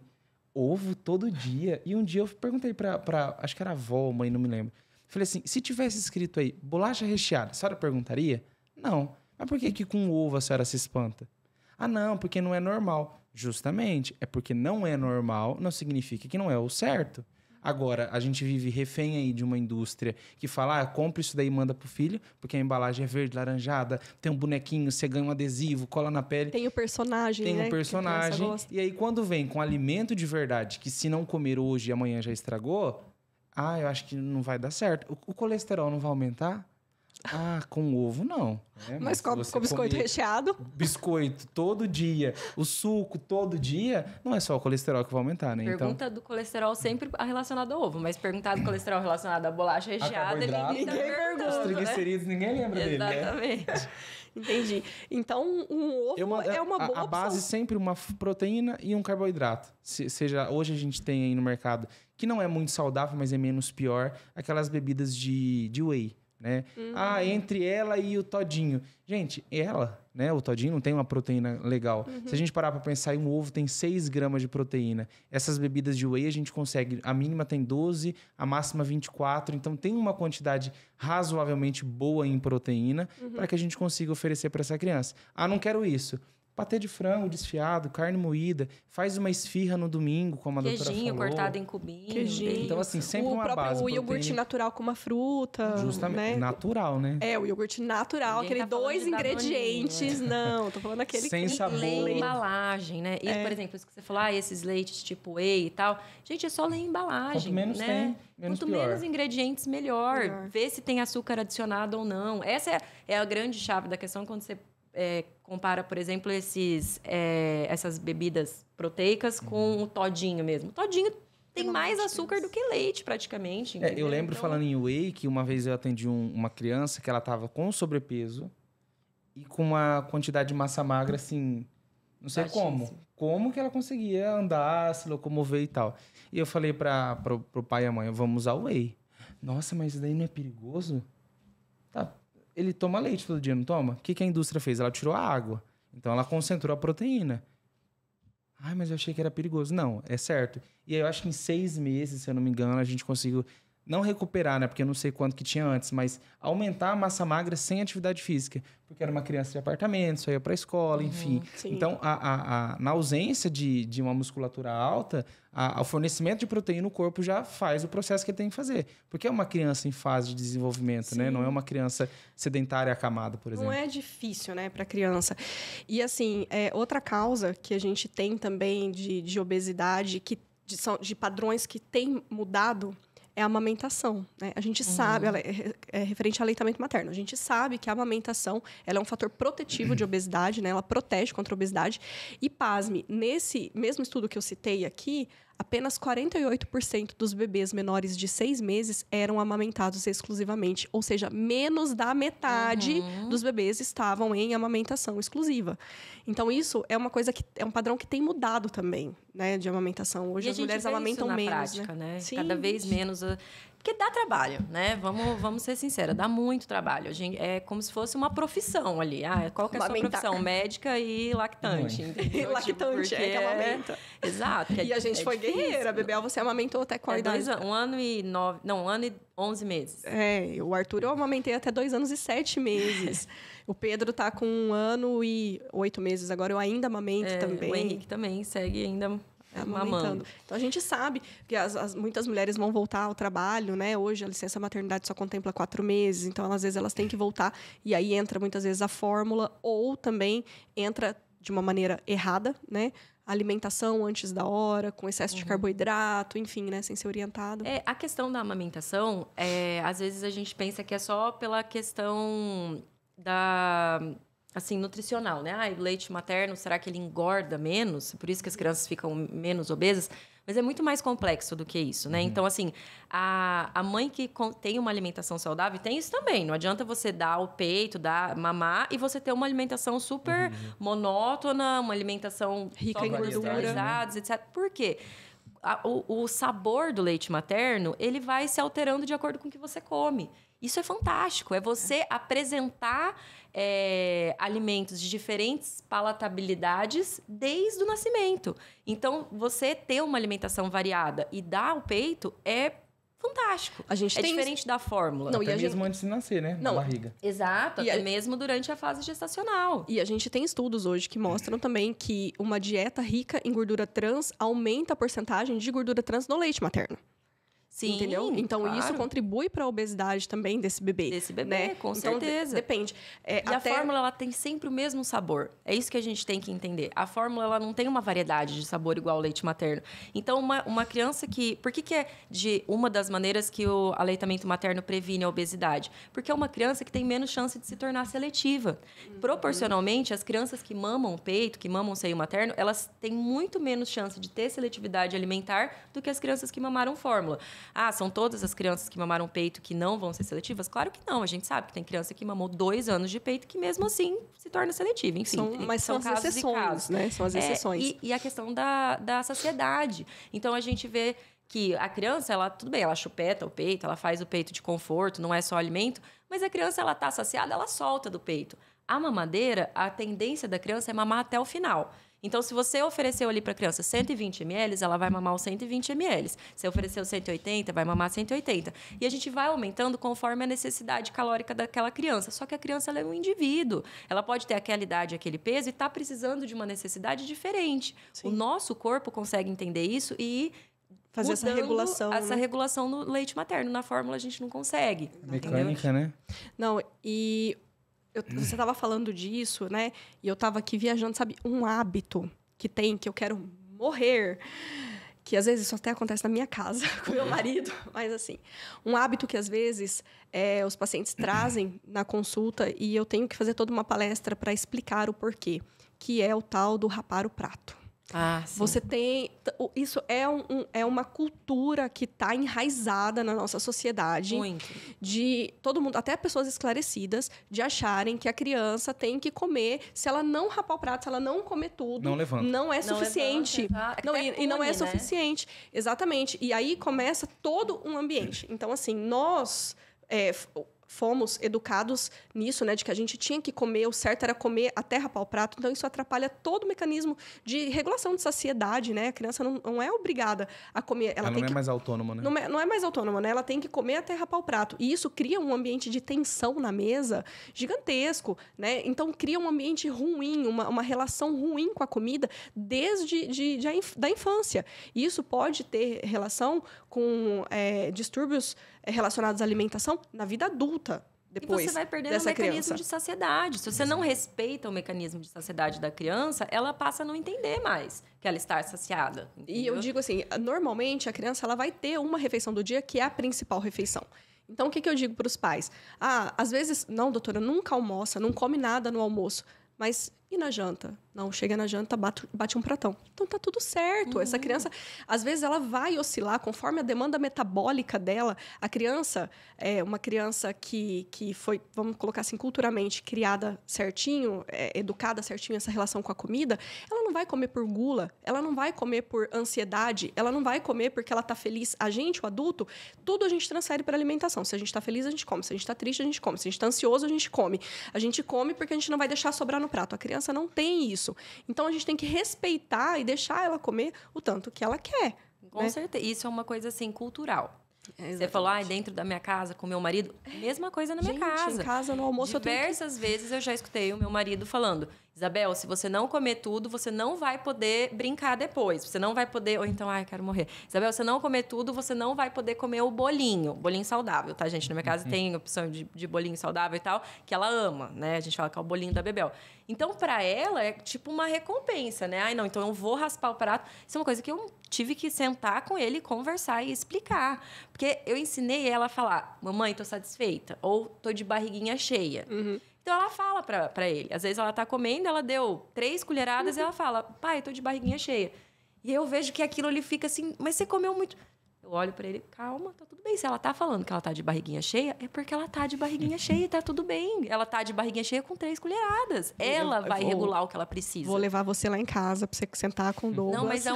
ovo todo dia? E um dia eu perguntei para acho que era avó, mãe, não me lembro. Falei assim, se tivesse escrito aí, bolacha recheada, a senhora perguntaria? Não. Mas por que com ovo a senhora se espanta? Não, porque não é normal. Justamente, é porque não é normal, não significa que não é o certo. Agora, a gente vive refém aí de uma indústria que fala, compra isso daí e manda pro filho, porque a embalagem é verde, laranjada, tem um bonequinho, você ganha um adesivo, cola na pele. Tem o personagem, né? Tem um que a criança personagem. gosta. E aí, quando vem com alimento de verdade, que se não comer hoje e amanhã já estragou, eu acho que não vai dar certo. O colesterol não vai aumentar? Com ovo, não. Mas com se você biscoito comer recheado. biscoito todo dia, o suco todo dia, não é só o colesterol que vai aumentar, né? Pergunta do colesterol sempre relacionada ao ovo, mas perguntar do colesterol relacionado à bolacha recheada, carboidrato, ninguém tá ninguém perguntando, pergunta, Os triglicerídeos, ninguém lembra dele, né? Exatamente. Entendi. Então, um ovo é uma boa a base opção. sempre uma proteína e um carboidrato. Hoje a gente tem aí no mercado, que não é muito saudável, mas é menos pior, aquelas bebidas de whey, né? Entre ela e o todinho. Gente, ela né? O todinho não tem uma proteína legal. Se a gente parar para pensar, um ovo tem 6 gramas de proteína. Essas bebidas de whey a gente consegue, a mínima tem 12, a máxima 24. Então tem uma quantidade razoavelmente boa em proteína para que a gente consiga oferecer para essa criança. Ah, não quero isso. Patê de frango desfiado, carne moída, faz uma esfirra no domingo, como a doutora falou. Queijinho cortado em cubinho. Queijinho. Então, assim, sempre uma base. O iogurte natural com uma fruta. Justamente, né? natural, né? O iogurte natural, Ninguém aquele tá falando 2 de ingredientes. Não, tô falando aquele Sem que... sabor. Ler embalagem, né? E, por exemplo, isso que você falou, esses leites tipo whey e tal. Gente, é só ler embalagem, Quanto menos né? tem, menos Quanto pior. menos ingredientes, melhor. Ver se tem açúcar adicionado ou não. Essa é a grande chave da questão quando você compara, por exemplo, essas bebidas proteicas com o todinho mesmo. O todinho tem mais açúcar do que leite, praticamente. Eu lembro, falando em whey, que uma vez eu atendi uma criança que ela estava com sobrepeso e com uma quantidade de massa magra, assim, não sei como. Como que ela conseguia andar, se locomover e tal. E eu falei pro pai e a mãe, vamos usar o whey. Nossa, mas isso daí não é perigoso? Tá. Ele toma leite todo dia, não toma? O que a indústria fez? Ela tirou a água. Então, ela concentrou a proteína. Ai, mas eu achei que era perigoso. Não, é certo. E aí, eu acho que em 6 meses, se eu não me engano, a gente conseguiu não recuperar, né? Porque eu não sei quanto que tinha antes, mas aumentar a massa magra sem atividade física. Porque era uma criança de apartamento, só ia para a escola, enfim. Sim. Então, na ausência de uma musculatura alta, o fornecimento de proteína no corpo já faz o processo que ele tem que fazer. Porque é uma criança em fase de desenvolvimento, né? Não é uma criança sedentária acamada, por exemplo. Não é difícil, né, para criança. E, assim, outra causa que a gente tem também de obesidade, de padrões que tem mudado, é a amamentação, né? A gente sabe, ela é referente ao aleitamento materno. A gente sabe que a amamentação ela é um fator protetivo de obesidade, né? Ela protege contra a obesidade. E, pasme, nesse mesmo estudo que eu citei aqui, apenas 48% dos bebês menores de 6 meses eram amamentados exclusivamente. Ou seja, menos da metade dos bebês estavam em amamentação exclusiva. Então, isso é uma coisa que é um padrão que tem mudado também, né? De amamentação. Hoje as mulheres amamentam na menos, prática, né? Sim. Cada vez menos. Porque dá trabalho, né? Vamos ser sinceros, dá muito trabalho. A gente, é como se fosse uma profissão ali. Qual que é a sua profissão? Médica e lactante. Entendeu? Lactante, porque que amamenta. Exato. E a gente foi guerreira. Bebel, você amamentou até qual idade? 2 anos, 1 ano e 9... Não, 1 ano e 11 meses. O Arthur eu amamentei até 2 anos e 7 meses. O Pedro tá com 1 ano e 8 meses. Agora eu ainda amamento também. O Henrique também segue ainda... amamentando. Então, a gente sabe que muitas mulheres vão voltar ao trabalho, né? Hoje, a licença maternidade só contempla 4 meses. Então, às vezes, elas têm que voltar. E aí, entra, muitas vezes, a fórmula. Ou também entra de uma maneira errada, né? Alimentação antes da hora, com excesso de carboidrato, enfim, né? Sem ser orientado. A questão da amamentação, às vezes, a gente pensa que é só pela questão assim, nutricional, né? O leite materno, será que ele engorda menos? Por isso que as crianças ficam menos obesas? Mas é muito mais complexo do que isso, né? Então, assim, a mãe que tem uma alimentação saudável tem isso também. Não adianta você dar o peito, mamar, e você ter uma alimentação super monótona, uma alimentação rica em gorduras, etc. Por quê? O sabor do leite materno, ele vai se alterando de acordo com o que você come. Isso é fantástico. É você apresentar alimentos de diferentes palatabilidades desde o nascimento. Então, você ter uma alimentação variada e dar o peito é fantástico. A gente tem diferente da fórmula. Até mesmo antes de nascer, né? Na barriga. Exato. Até mesmo durante a fase gestacional. E a gente tem estudos hoje que mostram também que uma dieta rica em gordura trans aumenta a porcentagem de gordura trans no leite materno. Sim, entendeu? Então, claro. Isso contribui para a obesidade também desse bebê. Né? Com certeza. Depende. E a fórmula, ela tem sempre o mesmo sabor. É isso que a gente tem que entender. A fórmula, ela não tem uma variedade de sabor igual ao leite materno. Então, uma criança que... Por que é uma das maneiras que o aleitamento materno previne a obesidade? Porque é uma criança que tem menos chance de se tornar seletiva. Proporcionalmente, as crianças que mamam peito, que mamam seio materno, elas têm muito menos chance de ter seletividade alimentar do que as crianças que mamaram fórmula. São todas as crianças que mamaram peito que não vão ser seletivas? Claro que não. A gente sabe que tem criança que mamou 2 anos de peito que mesmo assim se torna seletiva. Enfim, são as casos exceções, e casos. Né? São as exceções. E a questão da saciedade. Então, a gente vê que a criança, tudo bem, ela chupeta o peito, ela faz o peito de conforto, não é só alimento, mas a criança, ela tá saciada, ela solta do peito. A mamadeira, a tendência da criança é mamar até o final. Então, se você ofereceu ali para a criança 120 ml, ela vai mamar os 120 ml. Se ofereceu 180, vai mamar 180. E a gente vai aumentando conforme a necessidade calórica daquela criança. Só que a criança ela é um indivíduo. Ela pode ter aquela idade, aquele peso e está precisando de uma necessidade diferente. Sim. O nosso corpo consegue entender isso e fazer essa regulação. Essa regulação no leite materno. Na fórmula, a gente não consegue. Mecânica, entendeu? né? Não, e... você estava falando disso, né? E eu estava aqui viajando, sabe? Um hábito que eu quero morrer, que às vezes isso até acontece na minha casa com meu marido, mas assim, um hábito que às vezes os pacientes trazem na consulta e eu tenho que fazer toda uma palestra para explicar o porquê, que é o tal do rapar o prato. Ah, sim. Você tem... Isso é uma cultura que está enraizada na nossa sociedade. Muito. De todo mundo, até pessoas esclarecidas, de acharem que a criança tem que comer. Se ela não rapar o prato, se ela não comer tudo, não levanta. Não é suficiente. E não é suficiente. Exatamente. E aí começa todo um ambiente. Então, assim, nós... fomos educados nisso, né? De que a gente tinha que comer, o certo era comer até rapar o prato. Então, isso atrapalha todo o mecanismo de regulação de saciedade, né? A criança não é obrigada a comer. Ela não é mais autônoma, né? Não é mais autônoma, né? Ela tem que comer até rapar o prato. E isso cria um ambiente de tensão na mesa gigantesco, né? Então, cria um ambiente ruim, uma relação ruim com a comida desde da infância. E isso pode ter relação com distúrbios relacionados à alimentação na vida adulta. Depois e você vai perdendo o mecanismo de saciedade. Se você não respeita o mecanismo de saciedade da criança, ela passa a não entender mais que ela está saciada. Entendeu? E eu digo assim, normalmente a criança ela vai ter uma refeição do dia que é a principal refeição. Então, o que eu digo para os pais? Às vezes, não, doutora, nunca almoça, não come nada no almoço. Mas e na janta? Não, chega na janta, bate um pratão. Então, tá tudo certo. Essa criança, às vezes, ela vai oscilar conforme a demanda metabólica dela. A criança, uma criança que foi, vamos colocar assim, culturalmente criada certinho, educada certinho essa relação com a comida, ela não vai comer por gula, ela não vai comer por ansiedade, ela não vai comer porque ela tá feliz. A gente, o adulto, tudo a gente transfere para alimentação. Se a gente tá feliz, a gente come. Se a gente tá triste, a gente come. Se a gente tá ansioso, a gente come. A gente come porque a gente não vai deixar sobrar no prato. A criança não tem isso. Então, a gente tem que respeitar e deixar ela comer o tanto que ela quer. Com certeza. Isso é uma coisa, assim, cultural. Você falou, dentro da minha casa, com meu marido. Mesma coisa na minha casa. Em casa, no almoço, diversas vezes eu já escutei o meu marido falando: Isabel, se você não comer tudo, você não vai poder brincar depois. Você não vai poder... Ou então, eu quero morrer. Isabel, se você não comer tudo, você não vai poder comer o bolinho. Bolinho saudável, tá, gente? Na minha casa tem opção de bolinho saudável e tal, que ela ama, né? A gente fala que é o bolinho da Bebel. Então, pra ela, é tipo uma recompensa, né? Não, então eu vou raspar o prato. Isso é uma coisa que eu tive que sentar com ele, conversar e explicar. Porque eu ensinei ela a falar: mamãe, tô satisfeita. Ou tô de barriguinha cheia. Então, ela fala pra ele. Às vezes, ela tá comendo, ela deu 3 colheradas e ela fala: pai, tô de barriguinha cheia. E eu vejo que aquilo ele fica assim: mas você comeu muito. Eu olho pra ele: calma, tá tudo bem. Se ela tá falando que ela tá de barriguinha cheia, é porque ela tá de barriguinha cheia e tá tudo bem. Ela tá de barriguinha cheia com 3 colheradas. Ela vai regular o que ela precisa. Vou levar você lá em casa pra você sentar com o Douglas. Não, mas é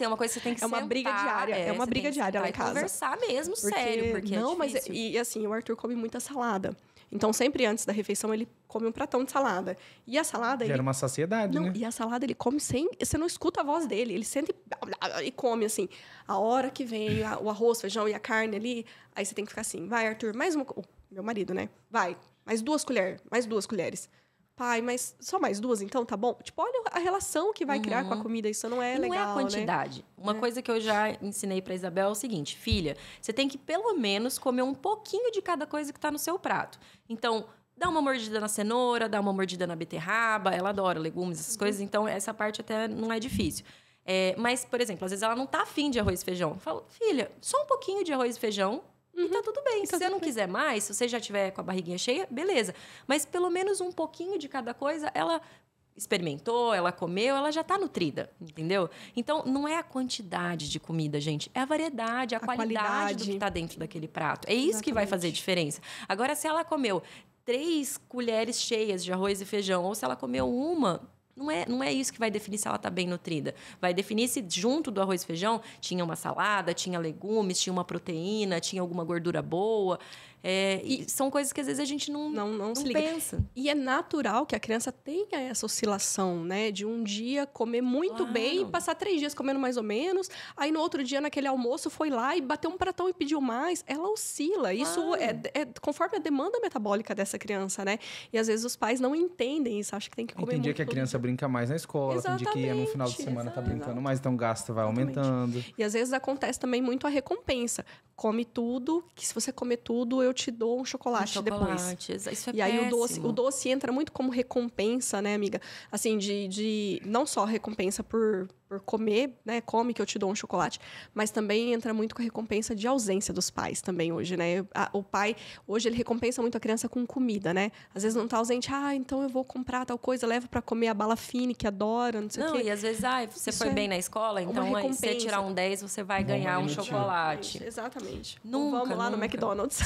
uma coisa que você tem que sentar. É uma briga diária. É uma briga diária lá em casa. Conversar mesmo, sério, porque não, é difícil. Mas e assim, o Arthur come muita salada. Então, sempre antes da refeição, ele come um pratão de salada. E a salada... Gera uma saciedade, né? E a salada, ele come sem... Você não escuta a voz dele. Ele senta e come, assim. A hora que vem o arroz, feijão e a carne ali, aí você tem que ficar assim: vai, Arthur, mais uma... Meu marido, né? Vai, mais 2 colheres. Pai, mas só mais 2, então, tá bom? Tipo, olha a relação que vai criar com a comida. Isso não é legal, não é a quantidade. Né? Uma coisa que eu já ensinei pra Isabel é o seguinte: filha, você tem que pelo menos comer um pouquinho de cada coisa que tá no seu prato. Então, dá uma mordida na cenoura, dá uma mordida na beterraba. Ela adora legumes, essas coisas. Então, essa parte até não é difícil. Mas, por exemplo, às vezes ela não tá afim de arroz e feijão. Eu falo: filha, só um pouquinho de arroz e feijão. E tá tudo bem. Se você não quiser mais, se você já tiver com a barriguinha cheia, beleza. Mas pelo menos um pouquinho de cada coisa, ela experimentou, ela comeu, ela já tá nutrida, entendeu? Então, não é a quantidade de comida, gente. É a variedade, a qualidade do que tá dentro daquele prato. É isso que vai fazer diferença. Agora, se ela comeu 3 colheres cheias de arroz e feijão, ou se ela comeu uma... Não é isso que vai definir se ela está bem nutrida. Vai definir se junto do arroz e feijão tinha uma salada, tinha legumes, tinha uma proteína, tinha alguma gordura boa. E são coisas que às vezes a gente não se liga. pensa. E é natural que a criança tenha essa oscilação, né? De um dia comer muito bem e passar 3 dias comendo mais ou menos. Aí no outro dia, naquele almoço, foi lá e bateu um pratão e pediu mais. Ela oscila. Isso é conforme a demanda metabólica dessa criança, né? E às vezes os pais não entendem isso. Acham que tem que comer Tem dia muito que a criança brinca mais na escola. Tem dia que no final de semana tá brincando mais, então o gasto vai aumentando. E às vezes acontece também muito a recompensa. Come tudo, que se você comer tudo, eu te dou um chocolate depois. Isso é e aí o doce entra muito como recompensa, né, amiga? Assim, de não só recompensa por comer, né? Come que eu te dou um chocolate. Mas também entra muito com a recompensa de ausência dos pais também hoje, né? O pai, hoje, ele recompensa muito a criança com comida, né? Às vezes não tá ausente. Então eu vou comprar tal coisa, levo para comer a bala fine, que adora, não sei o quê. E às vezes, você foi bem na escola, então aí, se você tirar um 10, você vai ganhar um chocolate. Isso, exatamente. Nunca, vamos lá no McDonald's.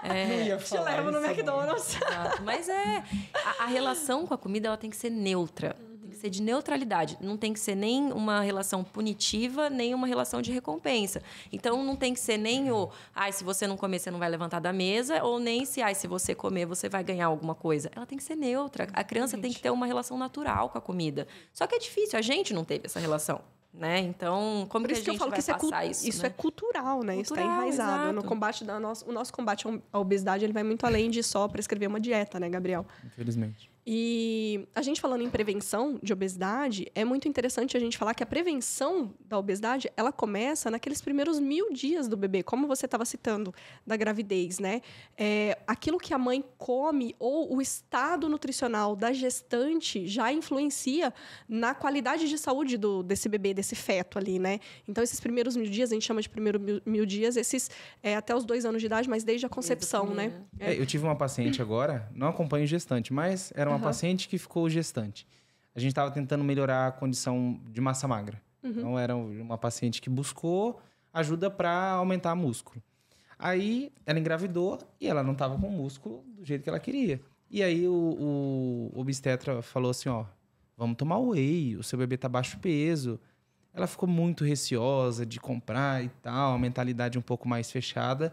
Não ia falar. Te levo no McDonald's. Exato. Mas a relação com a comida, ela tem que ser neutra. Tem que ser de neutralidade. Não tem que ser nem uma relação punitiva, nem uma relação de recompensa. Então, não tem que ser nem se você não comer, você não vai levantar da mesa, ou nem se você comer, você vai ganhar alguma coisa. Ela tem que ser neutra. A criança tem que ter uma relação natural com a comida. Só que é difícil, a gente não teve essa relação. Né? Então, como que a gente vai passar isso? Isso né? é cultural, né? Isso está enraizado. Exato. No combate o nosso combate à obesidade, ele vai muito além de só prescrever uma dieta, né, Gabriel? Infelizmente. E a gente falando em prevenção de obesidade, é muito interessante a gente falar que a prevenção da obesidade, ela começa naqueles primeiros 1000 dias do bebê, como você estava citando, da gravidez, né? Aquilo que a mãe come ou o estado nutricional da gestante já influencia na qualidade de saúde desse bebê, desse feto ali, né? Então, esses primeiros 1000 dias, a gente chama de primeiros 1000 dias, esses até os 2 anos de idade, mas desde a concepção, né? Eu tive uma paciente agora, não acompanho gestante, mas era uma paciente que ficou gestante. A gente estava tentando melhorar a condição de massa magra. Então, era uma paciente que buscou ajuda para aumentar músculo. Aí, ela engravidou e ela não estava com músculo do jeito que ela queria. E aí, o obstetra falou assim, vamos tomar whey, o seu bebê está baixo peso. Ela ficou muito receosa de comprar e tal, a mentalidade um pouco mais fechada.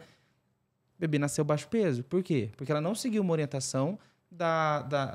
O bebê nasceu baixo peso. Por quê? Porque ela não seguiu uma orientação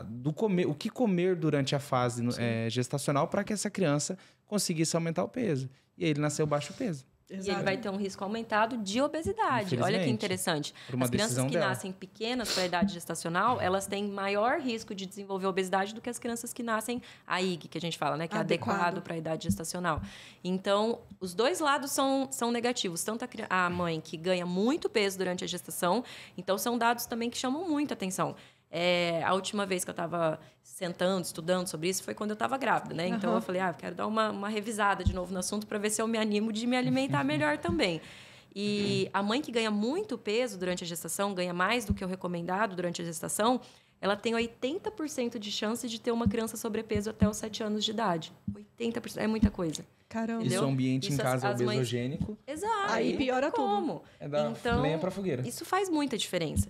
do comer, o que comer durante a fase gestacional para que essa criança conseguisse aumentar o peso. E aí ele nasceu baixo peso. Exato. E ele vai ter um risco aumentado de obesidade. Olha que interessante. As crianças que nascem pequenas para a idade gestacional, elas têm maior risco de desenvolver obesidade do que as crianças que nascem AIG, que a gente fala, né? Que é adequado para a idade gestacional. Então, os dois lados são negativos. Tanto a mãe que ganha muito peso durante a gestação, então são dados também que chamam muita atenção. A última vez que eu estava sentando, estudando sobre isso, foi quando eu estava grávida, né? Então, eu falei, eu quero dar uma revisada de novo no assunto para ver se eu me animo de me alimentar melhor também. E a mãe que ganha muito peso durante a gestação, ganha mais do que o recomendado durante a gestação, ela tem 80% de chance de ter uma criança sobrepeso até os 7 anos de idade. 80%, é muita coisa. Caramba. Entendeu? Isso, o ambiente em casa é obesogênico. Exato. Aí piora tudo. É da lenha para fogueira. Isso faz muita diferença.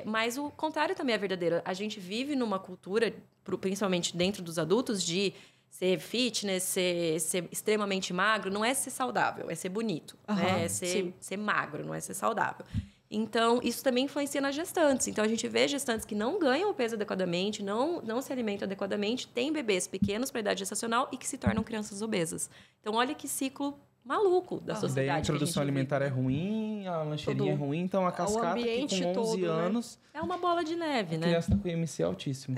Mas o contrário também é verdadeiro. A gente vive numa cultura, principalmente dentro dos adultos, de ser fitness, ser extremamente magro. Não é ser saudável, é ser bonito. Né? É ser magro, não é ser saudável. Então, isso também influencia nas gestantes. Então, a gente vê gestantes que não ganham o peso adequadamente, não se alimentam adequadamente, têm bebês pequenos para a idade gestacional e que se tornam crianças obesas. Então, olha que ciclo maluco da sociedade. Daí a introdução alimentar é ruim, a lancheirinha é ruim, então a cascata que com 11 todo, anos... Né? É uma bola de neve, né? A criança está com IMC altíssimo.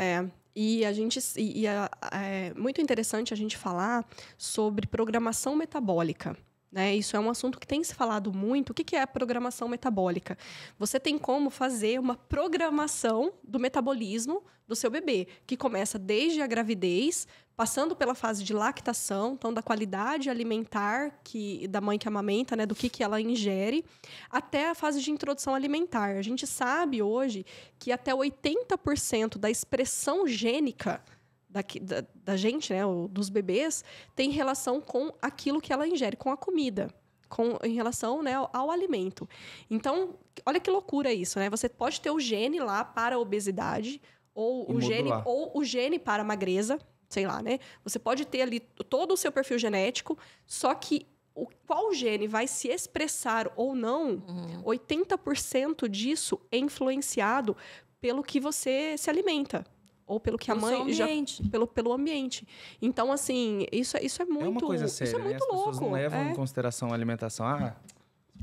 E é muito interessante a gente falar sobre programação metabólica. Né? Isso é um assunto que tem se falado muito. O que é a programação metabólica? Você tem como fazer uma programação do metabolismo do seu bebê, que começa desde a gravidez, passando pela fase de lactação, então da qualidade alimentar da mãe que amamenta, né, do que ela ingere, até a fase de introdução alimentar. A gente sabe hoje que até 80% da expressão gênica da gente, né, dos bebês, tem relação com aquilo que ela ingere, com a comida, em relação, né, ao alimento. Então, olha que loucura isso, né? Você pode ter o gene lá para a obesidade, ou o gene para a magreza. sei lá, né? Você pode ter ali todo o seu perfil genético, só que qual gene vai se expressar ou não, 80% disso é influenciado pelo que você se alimenta. Ou pelo que a mãe já... Pelo ambiente. Então, assim, isso é muito... É uma coisa séria, isso é muito né? As louco. pessoas não levam em consideração a alimentação.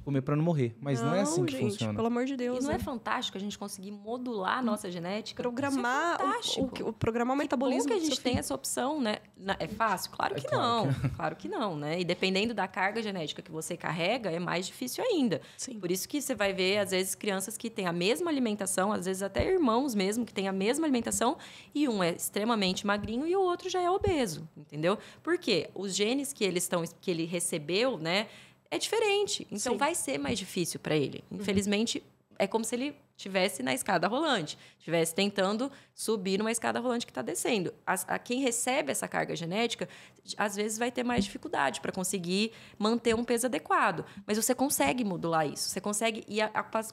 Comer para não morrer. Mas não é assim que gente, funciona. Pelo amor de Deus. E não é fantástico a gente conseguir modular a nossa genética? Programar programar o metabolismo. Bom que a gente tem essa opção, né? É fácil? Claro que não. Claro que não, né? E dependendo da carga genética que você carrega, é mais difícil ainda. Sim. Por isso que você vai ver, às vezes, crianças que têm a mesma alimentação, às vezes até irmãos mesmo, que têm a mesma alimentação, e um é extremamente magrinho e o outro já é obeso, entendeu? Por quê? Os genes que ele recebeu, né? É diferente. Então, vai ser mais difícil para ele. Infelizmente, é como se ele estivesse na escada rolante. Estivesse tentando subir numa escada rolante que está descendo. Quem recebe essa carga genética, às vezes, vai ter mais dificuldade para conseguir manter um peso adequado. Mas você consegue modular isso. Você consegue... E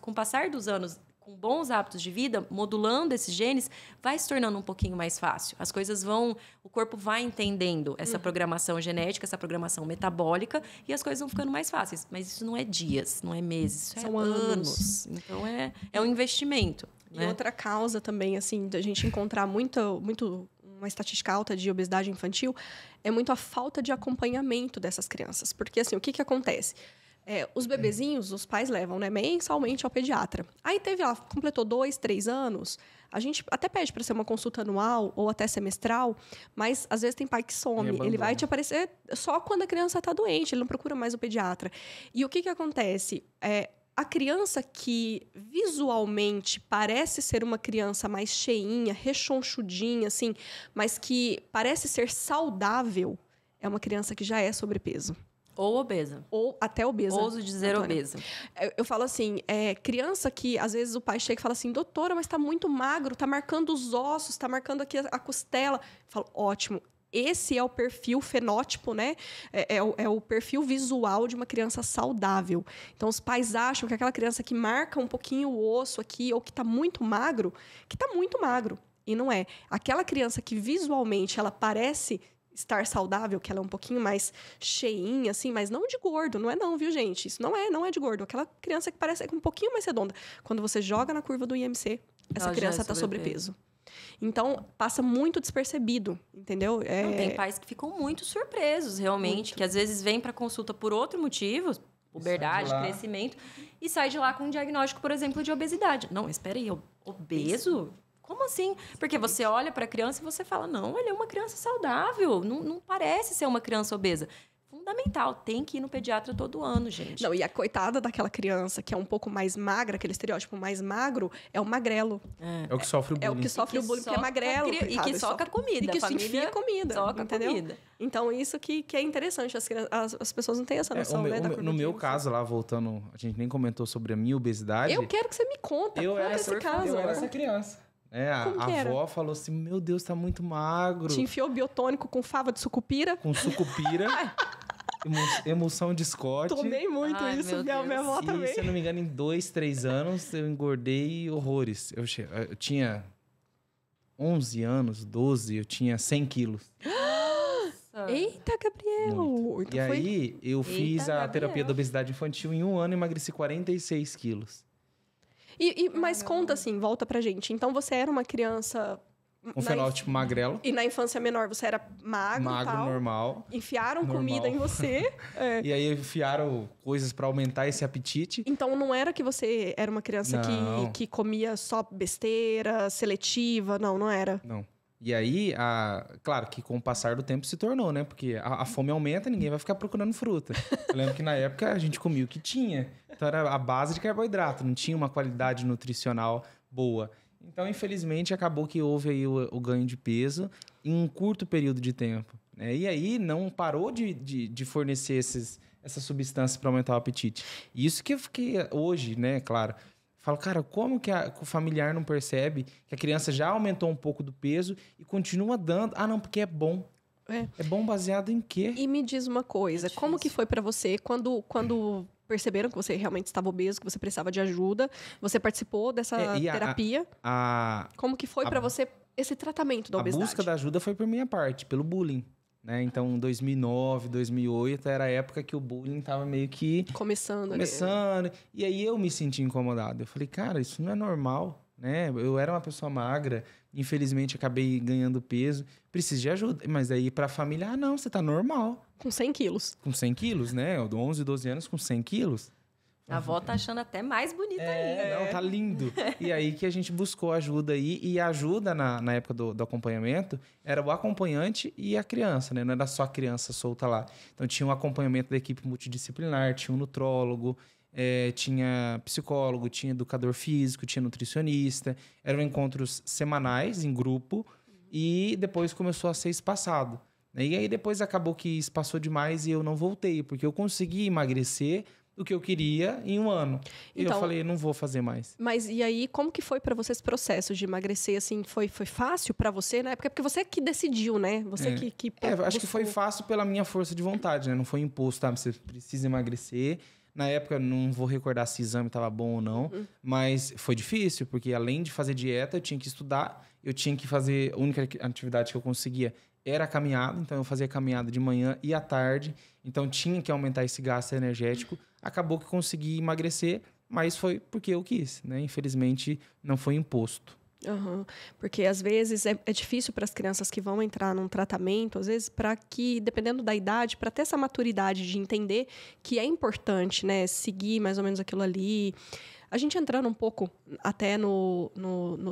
com o passar dos anos, com bons hábitos de vida, modulando esses genes, vai se tornando um pouquinho mais fácil. As coisas vão... O corpo vai entendendo essa programação genética, essa programação metabólica, e as coisas vão ficando mais fáceis. Mas isso não é dias, não é meses, isso são anos. Então, é um investimento. E outra causa também, assim, da gente encontrar muito uma estatística alta de obesidade infantil, é muito a falta de acompanhamento dessas crianças. Porque, assim, o que acontece? Os bebezinhos, os pais levam, né, mensalmente ao pediatra. Aí completou 2, 3 anos, a gente até pede para ser uma consulta anual ou até semestral, mas às vezes tem pai que some. Ele vai te aparecer só quando a criança está doente, ele não procura mais o pediatra. E o que acontece? A criança que visualmente parece ser uma criança mais cheinha, rechonchudinha, assim, mas que parece ser saudável, é uma criança que já é sobrepeso. Ou obesa. Ou até obesa. Ouso dizer obesa. Eu falo assim, criança que às vezes o pai chega e fala assim, doutora, mas tá muito magro, tá marcando os ossos, tá marcando aqui a costela. Eu falo, ótimo. Esse é o perfil fenótipo, né? É o perfil visual de uma criança saudável. Então, os pais acham que aquela criança que marca um pouquinho o osso aqui, ou que tá muito magro, E não é. Aquela criança que visualmente ela parece estar saudável, que ela é um pouquinho mais cheinha, assim, mas não de gordo, não é não, viu, gente? Isso não é de gordo. Aquela criança que parece um pouquinho mais redonda. Quando você joga na curva do IMC, essa criança está sobrepeso. Então, passa muito despercebido, entendeu? Não, tem pais que ficam muito surpresos, realmente, que às vezes vêm para consulta por outro motivo, puberdade, crescimento, e sai de lá com um diagnóstico, por exemplo, de obesidade. Não, espera aí, obeso? Como assim? Porque você olha para a criança e você fala, não, ele é uma criança saudável, não parece ser uma criança obesa. Fundamental, tem que ir no pediatra todo ano, gente. Não, e a coitada daquela criança que é um pouco mais magra, aquele estereótipo mais magro, é o magrelo. É o que sofre o bullying. É o que sofre o bullying, porque é magrelo. E que soca comida. E que se enfia comida, soca entendeu? Comida. Então, isso que é interessante. As pessoas não têm essa noção, né? No meu caso, lá, voltando, a gente nem comentou sobre a minha obesidade. Eu quero que você me conta. Eu era esse caso. Eu era essa criança. A avó falou assim, meu Deus, tá muito magro. Te enfiou biotônico com fava de sucupira? Com sucupira. Emulsão de Scott. Tomei muito isso, minha avó também. Se eu não me engano, em 2, 3 anos, eu engordei horrores. Eu tinha 11 anos, 12, eu tinha 100 quilos. Eita, Gabriel! Então aí, eu fiz a terapia da obesidade infantil. Em 1 ano, emagreci 46 quilos. Mas conta assim, volta pra gente. Então, você era uma criança... Um fenótipo magrelo. E na infância menor você era magro, tal. Normal. Enfiaram comida em você. E aí enfiaram coisas pra aumentar esse apetite. Então não era que você era uma criança que comia só besteira, seletiva. Não era. Não. E aí, claro que com o passar do tempo se tornou, né? Porque a fome aumenta, ninguém vai ficar procurando fruta. Eu lembro que na época a gente comia o que tinha. Então era a base de carboidrato, não tinha uma qualidade nutricional boa. Então, infelizmente, acabou que houve aí o ganho de peso em um curto período de tempo. Né? E aí não parou de fornecer essas substâncias para aumentar o apetite. E isso que eu fiquei hoje, né? Claro. Falo, cara, como que o familiar não percebe que a criança já aumentou um pouco do peso e continua dando? Ah, não, porque é bom. É bom baseado em quê? E me diz uma coisa, como que foi para você quando perceberam que você realmente estava obeso, que você precisava de ajuda? Você participou dessa terapia? Como que foi para você esse tratamento da obesidade? A busca da ajuda foi por minha parte, pelo bullying. Né? Então, 2009, 2008 era a época que o bullying estava meio que começando. E aí eu me senti incomodado. Eu falei, cara, isso não é normal. Né? Eu era uma pessoa magra, infelizmente acabei ganhando peso, preciso de ajuda. Mas aí para a família, não, você tá normal. Com 100 quilos. Com 100 quilos, né? Eu, 11, 12 anos com 100 quilos. A avó tá achando até mais bonita ainda. Não, tá lindo. E aí que a gente buscou ajuda aí. E a ajuda na época do acompanhamento era o acompanhante e a criança, né? Não era só a criança solta lá. Então tinha um acompanhamento da equipe multidisciplinar, tinha um nutrólogo, tinha psicólogo, tinha educador físico, tinha nutricionista. Eram encontros semanais, em grupo. E depois começou a ser espaçado. E aí depois acabou que espaçou demais e eu não voltei. Porque eu consegui emagrecer o que eu queria em um ano. E eu falei, não vou fazer mais. Mas e aí, como que foi para você esse processo de emagrecer? Assim, foi fácil para você na época? Porque você que decidiu, né? Você que acho que foi fácil pela minha força de vontade, né? Não foi imposto, tá? Você precisa emagrecer. Na época, não vou recordar se o exame estava bom ou não, mas foi difícil, porque além de fazer dieta, eu tinha que estudar, eu tinha que fazer... A única atividade que eu conseguia era a caminhada, então eu fazia caminhada de manhã e à tarde, então tinha que aumentar esse gasto energético. Acabou que consegui emagrecer, mas foi porque eu quis, né? Infelizmente, não foi imposto. Porque às vezes é difícil para as crianças que vão entrar num tratamento, às vezes para que, dependendo da idade, para ter essa maturidade de entender que é importante, né, seguir mais ou menos aquilo ali. A gente entrando um pouco até no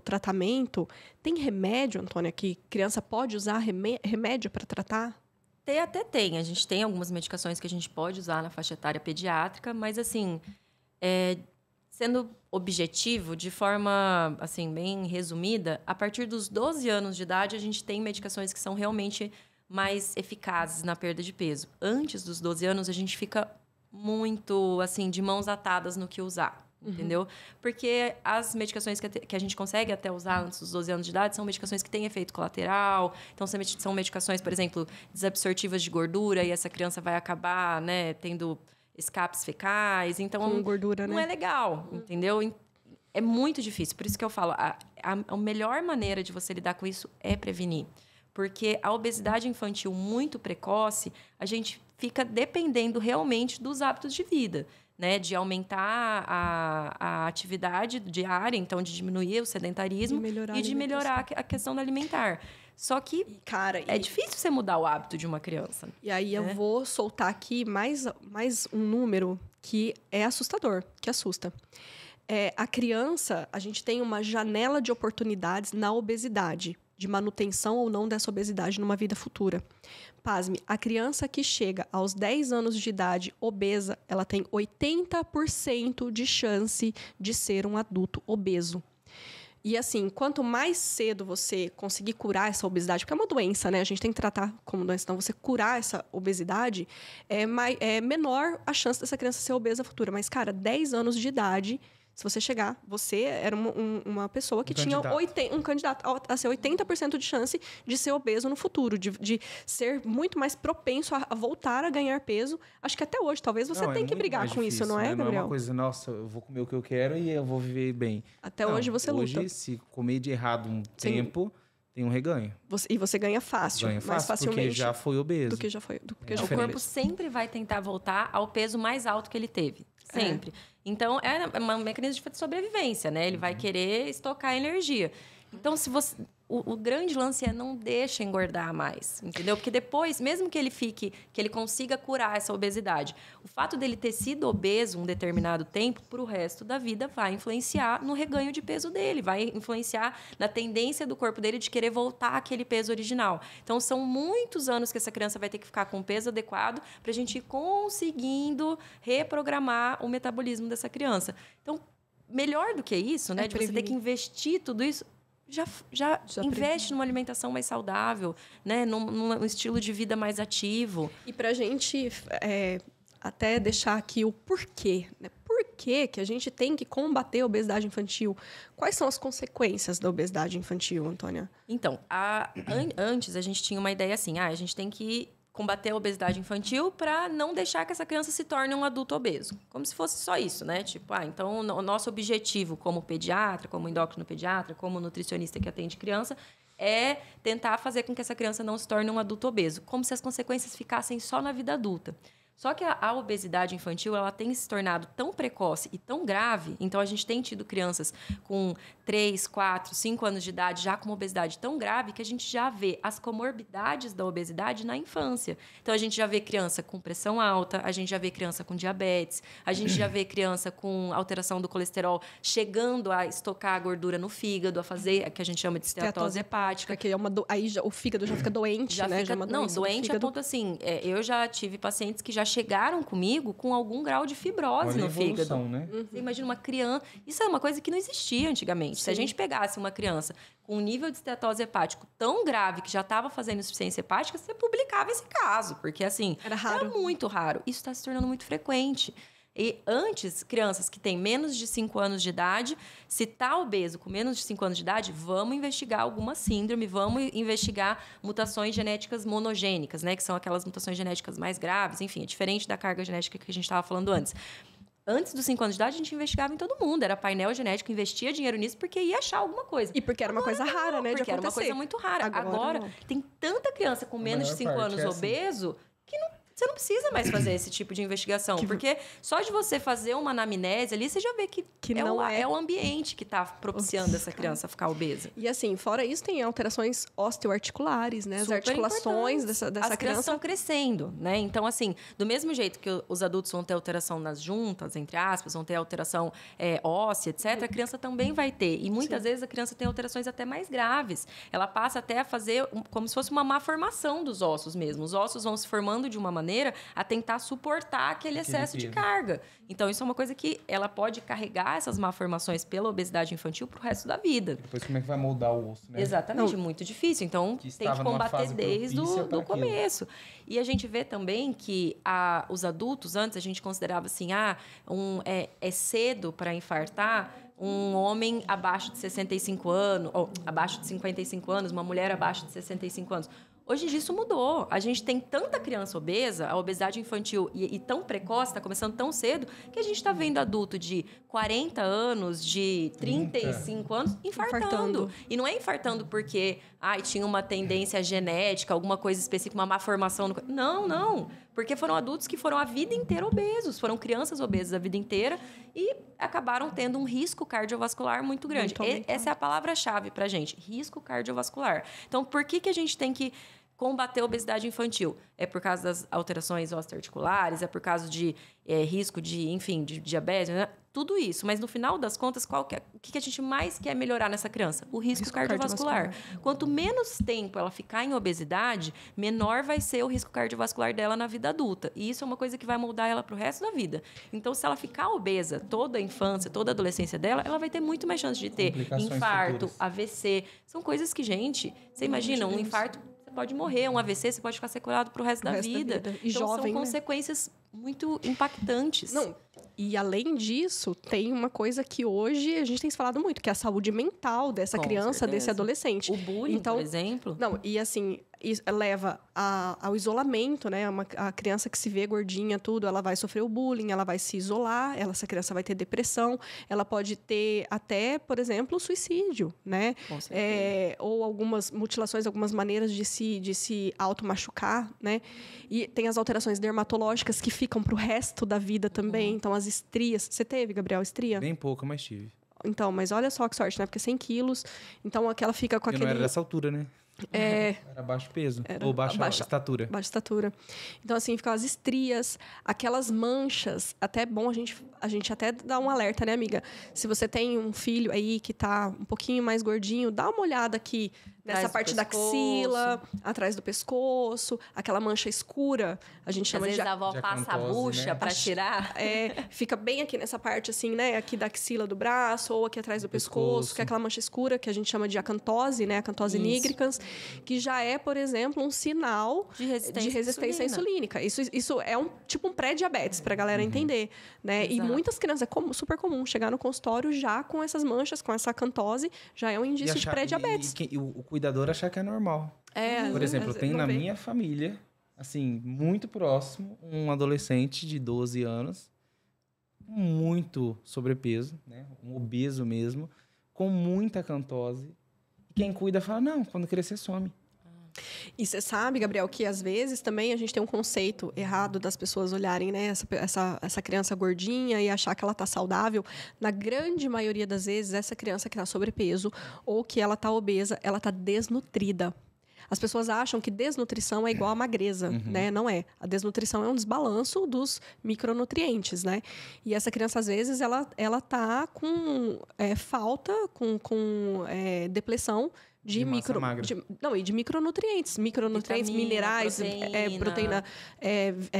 tratamento, tem remédio, Antônia, que criança pode usar remédio para tratar? Até tem. A gente tem algumas medicações que a gente pode usar na faixa etária pediátrica, mas assim, sendo objetivo, de forma assim, bem resumida, a partir dos 12 anos de idade, a gente tem medicações que são realmente mais eficazes na perda de peso. Antes dos 12 anos, a gente fica muito assim, de mãos atadas no que usar. Entendeu? Porque as medicações que a gente consegue até usar antes dos 12 anos de idade são medicações que têm efeito colateral. Então, são medicações, por exemplo, desabsortivas de gordura, e essa criança vai acabar, né, tendo escapes fecais. Então, com gordura, não né? É legal, entendeu? É muito difícil. Por isso que eu falo, a melhor maneira de você lidar com isso é prevenir. Porque a obesidade infantil muito precoce, a gente fica dependendo realmente dos hábitos de vida. Né, de aumentar a atividade diária, então de diminuir o sedentarismo e de melhorar a questão da alimentar. Só que, é difícil você mudar o hábito de uma criança. E aí eu vou soltar aqui mais um número que é assustador, que assusta. A criança, a gente tem uma janela de oportunidades na obesidade, de manutenção ou não dessa obesidade numa vida futura. Pasme, a criança que chega aos 10 anos de idade obesa, ela tem 80% de chance de ser um adulto obeso. E assim, quanto mais cedo você conseguir curar essa obesidade, porque é uma doença, né? A gente tem que tratar como doença, então você curar essa obesidade, é menor a chance dessa criança ser obesa futura. Mas, cara, 10 anos de idade, se você chegar, você era uma pessoa que tinha um candidato a ser 80% de chance de ser obeso no futuro, de ser muito mais propenso a voltar a ganhar peso. Acho que até hoje, talvez você tenha que brigar com isso, não é, Gabriel? Não é uma coisa, nossa, eu vou comer o que eu quero e eu vou viver bem. Até hoje você luta. Hoje, se comer de errado um tempo, tem um reganho. E você ganha fácil, mais facilmente. Porque já foi obeso. Do que já foi o corpo sempre vai tentar voltar ao peso mais alto que ele teve. Sempre. Então, é um mecanismo de sobrevivência, né? Ele vai querer estocar energia. Então, se você... O grande lance é não deixa engordar mais, entendeu? Porque depois, mesmo que ele consiga curar essa obesidade, o fato dele ter sido obeso um determinado tempo, para o resto da vida, vai influenciar no reganho de peso dele, vai influenciar na tendência do corpo dele de querer voltar àquele peso original. Então, são muitos anos que essa criança vai ter que ficar com o peso adequado para a gente ir conseguindo reprogramar o metabolismo dessa criança. Então, melhor do que isso, né? De você ter que investir tudo isso, já investe numa alimentação mais saudável, né? Num estilo de vida mais ativo. E para a gente até deixar aqui o porquê, né? Por que a gente tem que combater a obesidade infantil? Quais são as consequências da obesidade infantil, Antônia? Então, antes a gente tinha uma ideia assim, a gente tem que combater a obesidade infantil para não deixar que essa criança se torne um adulto obeso. Como se fosse só isso, né? Tipo, então o nosso objetivo como pediatra, como endócrino pediatra, como nutricionista que atende criança, é tentar fazer com que essa criança não se torne um adulto obeso, como se as consequências ficassem só na vida adulta. Só que a obesidade infantil, ela tem se tornado tão precoce e tão grave, então a gente tem tido crianças com 3, 4, 5 anos de idade já com uma obesidade tão grave que a gente já vê as comorbidades da obesidade na infância. Então a gente já vê criança com pressão alta, a gente já vê criança com diabetes, a gente já vê criança com alteração do colesterol chegando a estocar a gordura no fígado, a fazer, que a gente chama de esteatose hepática. Que é aí o fígado já fica doente, já né? Fica, já é uma não, doente a ponto assim, eu já tive pacientes que já chegaram comigo com algum grau de fibrose no fígado. Né? Você imagina uma criança... Isso é uma coisa que não existia antigamente. Sim. Se a gente pegasse uma criança com um nível de esteatose hepático tão grave que já estava fazendo insuficiência hepática, você publicava esse caso. Porque, assim, era muito raro. Isso está se tornando muito frequente. E antes, crianças que têm menos de 5 anos de idade, se está obeso com menos de 5 anos de idade, vamos investigar alguma síndrome, vamos investigar mutações genéticas monogênicas, né? Que são aquelas mutações genéticas mais graves. Enfim, é diferente da carga genética que a gente estava falando antes. Antes dos 5 anos de idade, a gente investigava em todo mundo. Era painel genético, investia dinheiro nisso porque ia achar alguma coisa. E porque era uma coisa rara, né? Porque era uma coisa muito rara. Agora tem tanta criança com menos de 5 anos obeso que você não precisa mais fazer esse tipo de investigação. Porque só de você fazer uma anamnese ali, você já vê que é o ambiente que está propiciando essa criança a ficar obesa. E assim, fora isso, tem alterações osteoarticulares, né? As articulações dessa criança. As crianças estão crescendo, né? Então, assim, do mesmo jeito que os adultos vão ter alteração nas juntas, entre aspas, vão ter alteração óssea, etc., a criança também vai ter. E muitas vezes a criança tem alterações até mais graves. Ela passa até a fazer como se fosse uma má formação dos ossos mesmo. Os ossos vão se formando de uma maneira a tentar suportar aquele excesso de carga. Então, isso é uma coisa que ela pode carregar essas malformações pela obesidade infantil para o resto da vida. Depois, como é que vai moldar o osso, né? Exatamente, muito difícil. Então, tem que combater desde o começo. E a gente vê também que os adultos, antes a gente considerava assim, é cedo para infartar um homem abaixo de 65 anos, ou abaixo de 55 anos, uma mulher abaixo de 65 anos. Hoje em dia isso mudou. A gente tem tanta criança obesa, a obesidade infantil e tão precoce, está começando tão cedo, que a gente está vendo adulto de 40 anos, de 35 anos, infartando. E não é infartando porque tinha uma tendência genética, alguma coisa específica, uma má formação. Não. Porque foram adultos que foram a vida inteira obesos, foram crianças obesas a vida inteira e acabaram tendo um risco cardiovascular muito grande. Essa é a palavra-chave para a gente, risco cardiovascular. Então, por que a gente tem que combater a obesidade infantil? É por causa das alterações osteoarticulares, é por causa de risco de diabetes, né? Tudo isso. Mas, no final das contas, o que a gente mais quer melhorar nessa criança? O risco cardiovascular. Quanto menos tempo ela ficar em obesidade, menor vai ser o risco cardiovascular dela na vida adulta. E isso é uma coisa que vai moldar ela para o resto da vida. Então, se ela ficar obesa toda a infância, toda a adolescência dela, ela vai ter muito mais chance de ter infarto, futuras. AVC. São coisas que, gente, você imagina, um infarto... pode morrer, um AVC, você pode ficar sequelado pro resto da vida. E então, são consequências muito impactantes. Não, e além disso, tem uma coisa que hoje a gente tem falado muito, que é a saúde mental dessa criança, desse adolescente. O bullying, por exemplo. Não, e assim, isso leva ao isolamento, né? A criança que se vê gordinha, tudo, ela vai sofrer o bullying, ela vai se isolar, essa criança vai ter depressão, ela pode ter até, por exemplo, suicídio, né? Ou algumas mutilações, algumas maneiras de se automachucar, né? E tem as alterações dermatológicas que ficam pro resto da vida também. Então, as estrias. Você teve, Gabriel, estria? Bem pouco, mas tive. Então, mas olha só que sorte, né? Porque 100 quilos. Então, aquela fica com aquele... não era dessa altura, né? Era baixo peso. Ou baixa estatura. Baixa estatura. Então, assim, ficam as estrias, aquelas manchas. Até é bom a gente até dar um alerta, né, amiga? Se você tem um filho aí que tá um pouquinho mais gordinho, dá uma olhada aqui nessa parte da axila, atrás do pescoço, aquela mancha escura. A gente chama de... Às vezes a avó passa a bucha, né? Pra tirar. Fica bem aqui nessa parte, assim, né? Aqui da axila do braço ou aqui atrás do pescoço, que é aquela mancha escura que a gente chama de acantose, né? Acantose nigricans, que já é, por exemplo, um sinal de resistência insulínica. Isso é um pré-diabetes, pra galera entender, né? Exato. E muitas crianças, é super comum chegar no consultório já com essas manchas, com essa acantose, já é um indício de pré-diabetes. E o cuidador achar que é normal. Por exemplo, eu tenho na minha família, assim, muito próximo, um adolescente de 12 anos, muito sobrepeso, né? Um obeso mesmo, com muita acantose, quem cuida fala, não, quando crescer some. E você sabe, Gabriel, que às vezes também a gente tem um conceito errado das pessoas olharem, né, essa criança gordinha e achar que ela está saudável. Na grande maioria das vezes, essa criança que está sobrepeso ou que ela está obesa, ela está desnutrida. As pessoas acham que desnutrição é igual a magreza, né? Não é. A desnutrição é um desbalanço dos micronutrientes, né? E essa criança, às vezes, ela tá com falta, com depleção de micronutrientes. Micronutrientes, Vitamina, minerais, proteína,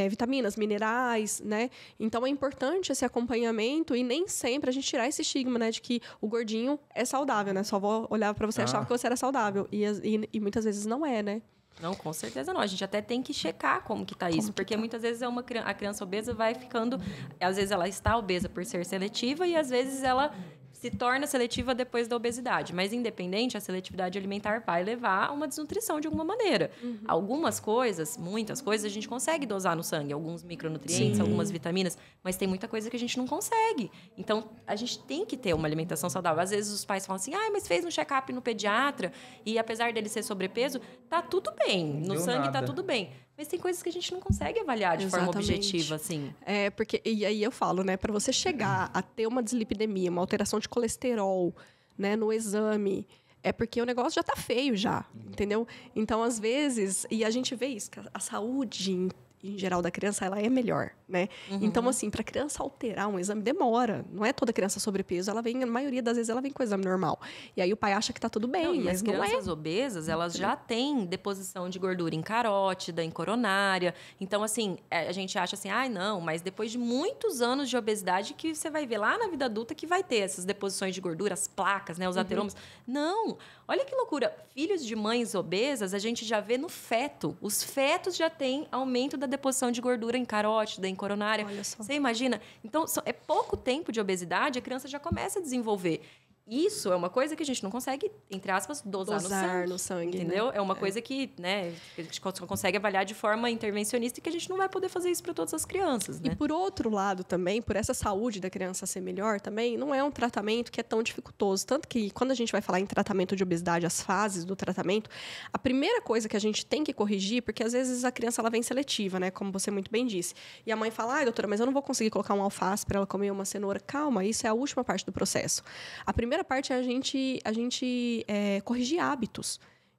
vitaminas, minerais, né? Então, é importante esse acompanhamento e nem sempre a gente tirar esse estigma, né? De que o gordinho é saudável, né? Só vou olhar para você e achar que você era saudável. E muitas vezes não é, né? Não, com certeza não. A gente até tem que checar como que tá isso. Porque muitas vezes a criança obesa vai ficando... Às vezes ela está obesa por ser seletiva e às vezes ela se torna seletiva depois da obesidade. Mas, independente, a seletividade alimentar vai levar a uma desnutrição de alguma maneira. Algumas coisas, muitas coisas, a gente consegue dosar no sangue. Alguns micronutrientes, algumas vitaminas. Mas tem muita coisa que a gente não consegue. Então, a gente tem que ter uma alimentação saudável. Às vezes, os pais falam assim, mas fez um check-up no pediatra e, apesar dele ser sobrepeso, tá tudo bem. No sangue tá tudo bem. Mas tem coisas que a gente não consegue avaliar de forma objetiva, assim. Porque, e aí eu falo, né? Para você chegar a ter uma dislipidemia, uma alteração de colesterol, né, no exame, é porque o negócio já tá feio já, entendeu? Então, às vezes, e a gente vê isso, que a saúde em geral da criança, ela é melhor, né? Então, assim, para a criança alterar um exame, demora. Não é toda criança sobrepeso, a maioria das vezes, ela vem com o exame normal. E aí o pai acha que tá tudo bem, mas não é. As crianças obesas, elas já têm deposição de gordura em carótida, em coronária. Então, assim, a gente acha assim, não, mas depois de muitos anos de obesidade que você vai ver lá na vida adulta que vai ter essas deposições de gordura, as placas, né, os aterômetros. Não! Olha que loucura. Filhos de mães obesas, a gente já vê no feto. Os fetos já têm aumento da deposição de gordura em carótida, em coronária. Olha só. Você imagina? Então, é pouco tempo de obesidade, a criança já começa a desenvolver. Isso é uma coisa que a gente não consegue, entre aspas, dosar no sangue. Entendeu? Né? É uma coisa que, né, a gente consegue avaliar de forma intervencionista e que a gente não vai poder fazer isso para todas as crianças, né? E por outro lado também, por essa saúde da criança ser melhor também, não é um tratamento que é tão dificultoso. Tanto que quando a gente vai falar em tratamento de obesidade, as fases do tratamento, a primeira coisa que a gente tem que corrigir, porque às vezes a criança ela vem seletiva, né? Como você muito bem disse. E a mãe fala, doutora, mas eu não vou conseguir colocar um alface para ela comer uma cenoura. Calma, isso é a última parte do processo. A primeira parte é a gente corrigir hábitos.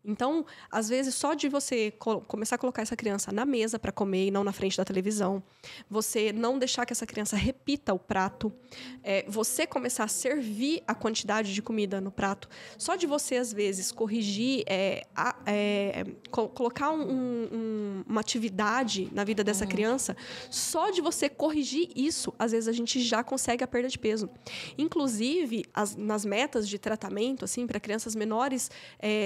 Então, às vezes, só de você começar a colocar essa criança na mesa para comer e não na frente da televisão, você não deixar que essa criança repita o prato, você começar a servir a quantidade de comida no prato, só de você, às vezes, corrigir, colocar uma atividade na vida dessa criança, só de você corrigir isso, às vezes, a gente já consegue a perda de peso. Inclusive, nas metas de tratamento, assim, para crianças menores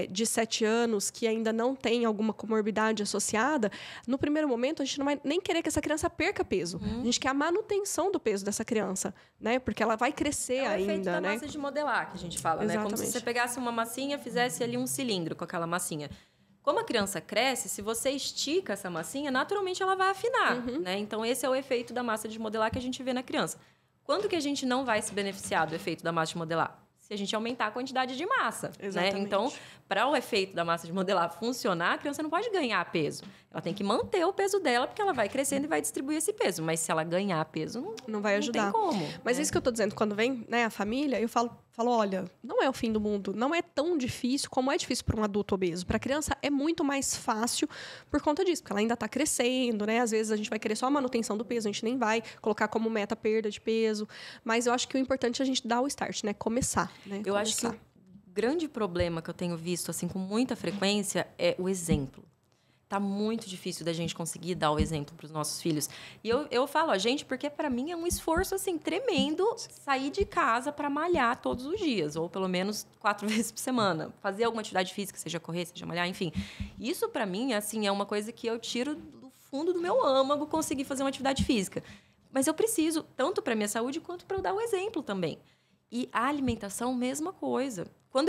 de 7 anos que ainda não tem alguma comorbidade associada, no primeiro momento a gente não vai nem querer que essa criança perca peso. A gente quer a manutenção do peso dessa criança, né? Porque ela vai crescer ainda, né? É o efeito da massa de modelar que a gente fala, né? Como se você pegasse uma massinha, fizesse ali um cilindro com aquela massinha. Como a criança cresce, se você estica essa massinha, naturalmente ela vai afinar, né? Então esse é o efeito da massa de modelar que a gente vê na criança. Quando que a gente não vai se beneficiar do efeito da massa de modelar? Se a gente aumentar a quantidade de massa, né? Então, para o efeito da massa de modelar funcionar, a criança não pode ganhar peso. Ela tem que manter o peso dela, porque ela vai crescendo e vai distribuir esse peso. Mas se ela ganhar peso, não vai ajudar. Não tem como. Mas é isso que eu tô dizendo. Quando vem, né, a família, eu falo, olha, não é o fim do mundo. Não é tão difícil como é difícil para um adulto obeso. Para a criança é muito mais fácil por conta disso, porque ela ainda está crescendo, né? Às vezes a gente vai querer só a manutenção do peso, a gente nem vai colocar como meta a perda de peso. Mas eu acho que o importante é a gente dar o start, né? Começar, né? Eu acho que o grande problema que eu tenho visto, assim, com muita frequência, é o exemplo. Tá muito difícil da gente conseguir dar o exemplo para os nossos filhos. E eu falo a gente porque, para mim, é um esforço assim, tremendo sair de casa para malhar todos os dias, ou pelo menos 4 vezes por semana. Fazer alguma atividade física, seja correr, seja malhar, enfim. Isso, para mim, assim, é uma coisa que eu tiro do fundo do meu âmago conseguir fazer uma atividade física. Mas eu preciso, tanto para minha saúde, quanto para eu dar o exemplo também. E a alimentação, mesma coisa.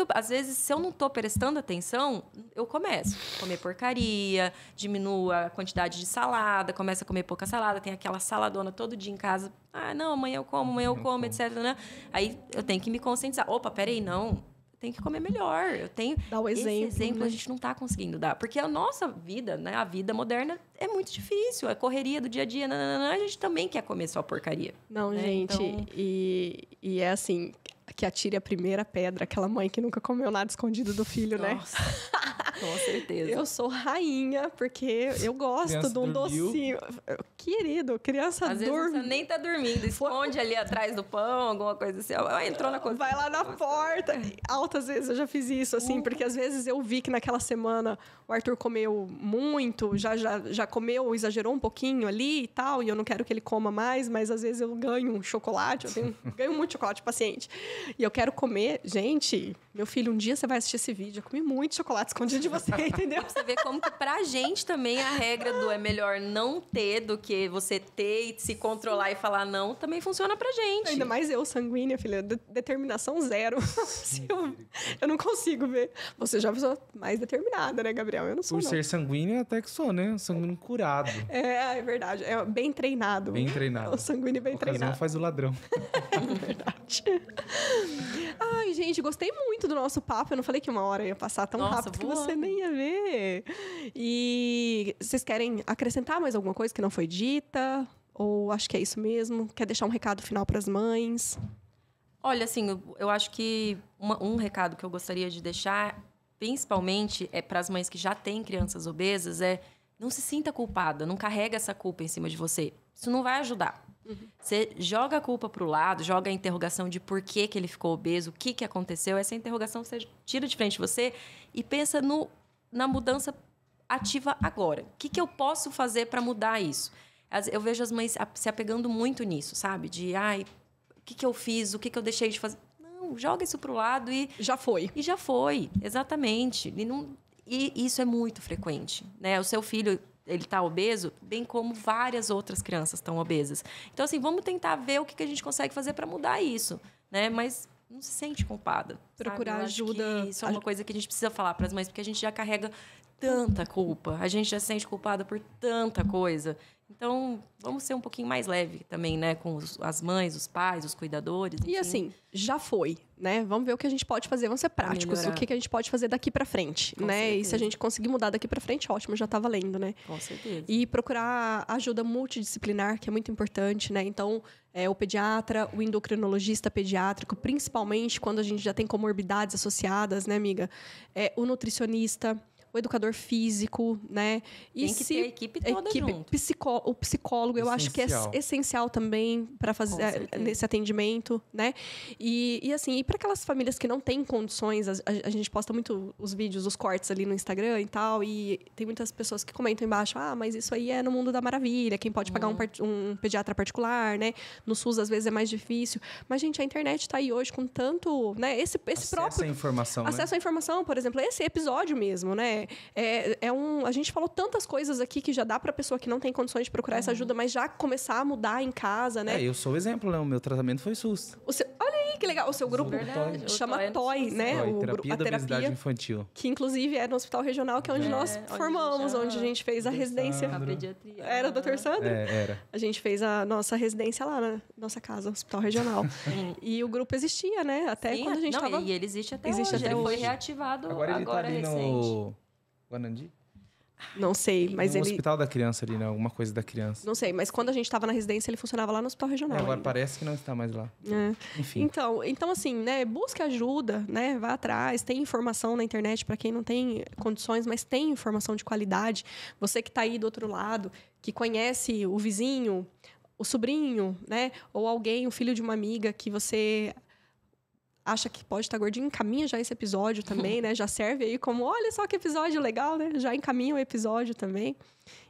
Às vezes, se eu não estou prestando atenção, eu começo a comer porcaria, diminuo a quantidade de salada, começo a comer pouca salada, tem aquela saladona todo dia em casa. Não, amanhã eu como, etc. Né? Aí eu tenho que me conscientizar. Opa, peraí, não. tenho que comer melhor. Eu tenho... Dá o exemplo. Esse exemplo né? a gente não está conseguindo dar. Porque a nossa vida, né? A vida moderna é muito difícil. A correria do dia a dia, a gente também quer comer só porcaria. Não, né? gente, Então... e é assim, que atire a primeira pedra, aquela mãe que nunca comeu nada escondido do filho, Nossa, com certeza. né? Eu sou rainha, porque eu gosto de um docinho. Querido, criança Às vezes dorme. você nem tá dormindo, esconde ali atrás do pão, alguma coisa assim. Entrou na cozinha. Vai lá na porta. Altas vezes eu já fiz isso, assim, porque às vezes eu vi que naquela semana o Arthur comeu muito, já comeu, exagerou um pouquinho ali e tal, e eu não quero que ele coma mais, mas às vezes eu ganho um chocolate, ganho muito chocolate paciente. E eu quero comer. Gente, meu filho, um dia você vai assistir esse vídeo. Eu comi muito chocolate escondido de você, entendeu? Você vê como que pra gente também a regra do é melhor não ter do que você ter e se controlar e falar não, também funciona pra gente. Ainda mais eu, sanguínea, filha. Determinação zero. Eu não consigo ver. Você já é uma pessoa mais determinada, né, Gabriel? Eu não sou, Por não. ser sanguíneo, até que sou, né? Sanguíneo curado. É verdade. É bem treinado. Bem treinado. O sanguíneo bem A ocasião treinado. faz o ladrão. É verdade. Ai, gente, gostei muito do nosso papo. Eu não falei que 1 hora ia passar tão Nossa, rápido que voando. você nem ia ver. E vocês querem acrescentar mais alguma coisa que não foi dita? Ou acho que é isso mesmo? Quer deixar um recado final para as mães? Olha, assim, eu acho que um recado que eu gostaria de deixar, principalmente para as mães que já têm crianças obesas, é não se sinta culpada, não carrega essa culpa em cima de você. Isso não vai ajudar. Você joga a culpa para o lado, joga a interrogação de por que ele ficou obeso, o que aconteceu. Essa interrogação você tira de frente de você e pensa na mudança ativa agora. O que eu posso fazer para mudar isso? Eu vejo as mães se apegando muito nisso, sabe? De, o que eu fiz, o que eu deixei de fazer. Não, joga isso para o lado e... Já foi. E já foi, exatamente. E isso é muito frequente, né? O seu filho, ele está obeso, bem como várias outras crianças estão obesas. Então, assim, vamos tentar ver o que a gente consegue fazer para mudar isso, né? Mas não se sente culpada. Procurar sabe? Eu acho ajuda. que isso é uma coisa que a gente precisa falar para as mães, porque a gente já carrega tanta culpa. A gente já se sente culpada por tanta coisa. Então, vamos ser um pouquinho mais leve também, né? Com as mães, os pais, os cuidadores. E enfim. assim, já foi, né? Vamos ver o que a gente pode fazer, vamos ser práticos. O melhorar. que a gente pode fazer daqui pra frente, Com né? E se certeza. a gente conseguir mudar daqui pra frente, ótimo, já tá valendo, né? Com certeza. E procurar ajuda multidisciplinar, que é muito importante, né? Então, o pediatra, o endocrinologista pediátrico, principalmente quando a gente já tem comorbidades associadas, né, amiga? O nutricionista, o educador físico, né? E Tem que ter a equipe toda junto. O psicólogo, eu acho que é Essencial. essencial também para fazer certeza. nesse atendimento, né? E assim, e para aquelas famílias que não têm condições, a gente posta muito os vídeos, os cortes ali no Instagram e tal, e tem muitas pessoas que comentam embaixo, mas isso aí é no mundo da maravilha, quem pode pagar um pediatra particular, né? No SUS, às vezes, é mais difícil. Mas, gente, a internet tá aí hoje com tanto, né? Esse próprio... à informação, né? Acesso à informação, por exemplo, esse episódio mesmo, né? A gente falou tantas coisas aqui que já dá pra pessoa que não tem condições de procurar essa ajuda, mas já começar a mudar em casa, né? Eu sou o exemplo, né? O meu tratamento foi SUS. Olha aí, que legal. O seu grupo Verdade. chama O TOI, TOI, né? Terapia da obesidade infantil. Que, inclusive, é no Hospital Regional, que é onde nós onde formamos, onde a gente fez a residência. A pediatria. Era o Dr. Sandro? Era. A gente fez a nossa residência lá na nossa casa, Hospital Regional. E o grupo existia, né? Até Sim, quando a gente não, tava... E ele existe até Existe hoje. até Ele foi hoje. reativado Agora ele tá ali recente. no Guanandi? Não sei, mas no ele... Hospital da Criança ali, né? Alguma coisa da criança. Não sei, mas quando a gente tava na residência, ele funcionava lá no Hospital Regional. Agora ainda. parece que não está mais lá. Enfim. Então, assim, né, busque ajuda, né, vá atrás, tem informação na internet para quem não tem condições, mas tem informação de qualidade. Você que está aí do outro lado, que conhece o vizinho, o sobrinho, né, ou alguém, o filho de uma amiga que você acha que pode estar gordinho, encaminha já esse episódio também, né? Já serve aí como, olha só que episódio legal, né? Já encaminha o episódio também.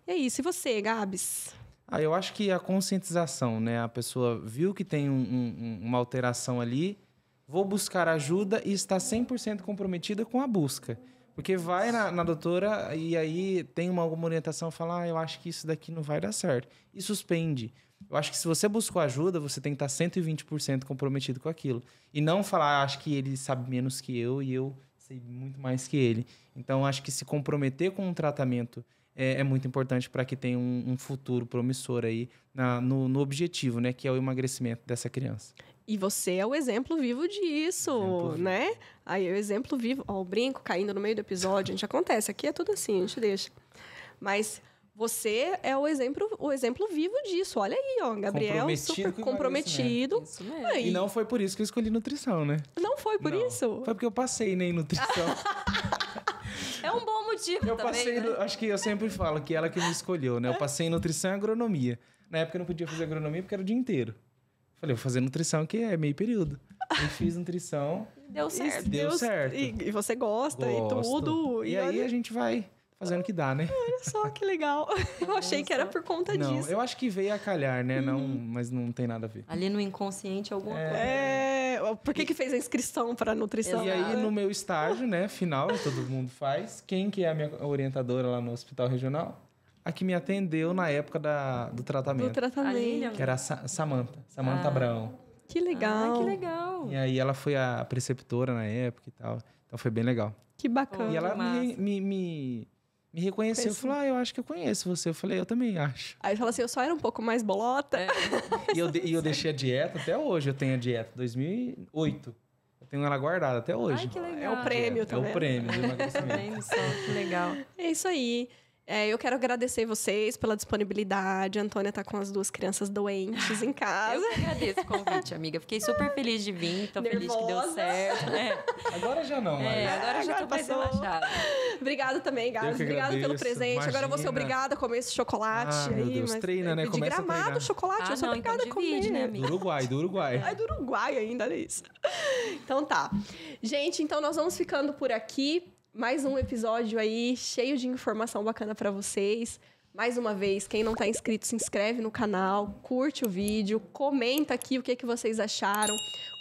E é isso. E você, Gabs? Eu acho que a conscientização, né? A pessoa viu que tem uma alteração ali, vou buscar ajuda e está 100% comprometida com a busca. Porque vai na doutora e aí tem alguma orientação, fala, eu acho que isso daqui não vai dar certo. E suspende. Eu acho que se você buscou ajuda, você tem que estar 120% comprometido com aquilo. E não falar, acho que ele sabe menos que eu e eu sei muito mais que ele. Então, acho que se comprometer com um tratamento é muito importante para que tenha um futuro promissor aí no objetivo, né? Que é o emagrecimento dessa criança. E você é o exemplo vivo disso, né? Aí o exemplo vivo... Ó, o brinco caindo no meio do episódio. A gente acontece. Aqui é tudo assim, a gente deixa. Mas você é o exemplo vivo disso. Olha aí, ó. Gabriel, super comprometido. Isso mesmo. Aí. E não foi por isso que eu escolhi nutrição, né? Não foi por isso? Foi porque eu passei, né, em nutrição. É um bom motivo Eu também, passei, né? acho que eu sempre falo que ela que me escolheu, né? Eu passei em nutrição e agronomia. Na época eu não podia fazer agronomia porque era o dia inteiro. Falei, vou fazer nutrição que é meio período. Eu fiz nutrição. Deu certo. Deu certo. E você gosta e tudo. E aí olha, a gente vai fazendo o que dá, né? olha só que legal. Eu achei que era por conta Não, disso. eu acho que veio a calhar, né? Não, mas não tem nada a ver. Ali no inconsciente, alguma coisa. Por que fez a inscrição para nutrição? E aí, no meu estágio, né, final, todo mundo faz, quem que é a minha orientadora lá no hospital regional? A que me atendeu na época do tratamento. Do tratamento. A Lilian. Que era a Samantha Abrão. Que legal. Ah, que legal. E aí ela foi a preceptora na época e tal. Então foi bem legal. Que bacana. E ela massa. me reconheceu. Falou, eu acho que eu conheço você. Eu falei, eu também acho. Aí fala assim, eu só era um pouco mais bolota. E eu deixei a dieta até hoje. Eu tenho a dieta 2008. Eu tenho ela guardada até hoje. Ai, que legal. É o prêmio É também. o prêmio do emagrecimento. Vendo só, que legal. É isso aí. Eu quero agradecer vocês pela disponibilidade. A Antônia tá com as 2 crianças doentes em casa. Eu que agradeço o convite, amiga. Fiquei super feliz de vir. Tô feliz que deu Nervosa. certo. Agora já não, mas... Agora eu já tô mais passou. relaxada. Obrigada também, Gabs. Eu que Obrigada pelo agradeço. presente. Agora eu vou ser Imagina. obrigada a comer esse chocolate. Ah, meu aí, Deus. mas Treina, né? De Começa a Gramado, treinar. chocolate. eu sou não, obrigada então a comer. divide, né, amiga? Do Uruguai. Ai, do Uruguai ainda, olha isso. Então tá. Gente, então nós vamos ficando por aqui. Mais um episódio aí, cheio de informação bacana pra vocês. Mais uma vez, quem não tá inscrito, se inscreve no canal, curte o vídeo, comenta aqui o que vocês acharam,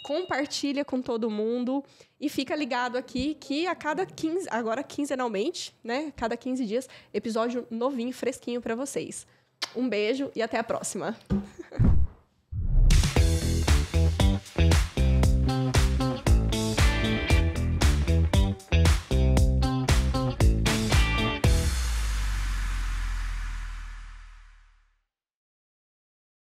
compartilha com todo mundo e fica ligado aqui que a cada 15, agora quinzenalmente, né? Cada 15 dias, episódio novinho, fresquinho pra vocês. Um beijo e até a próxima.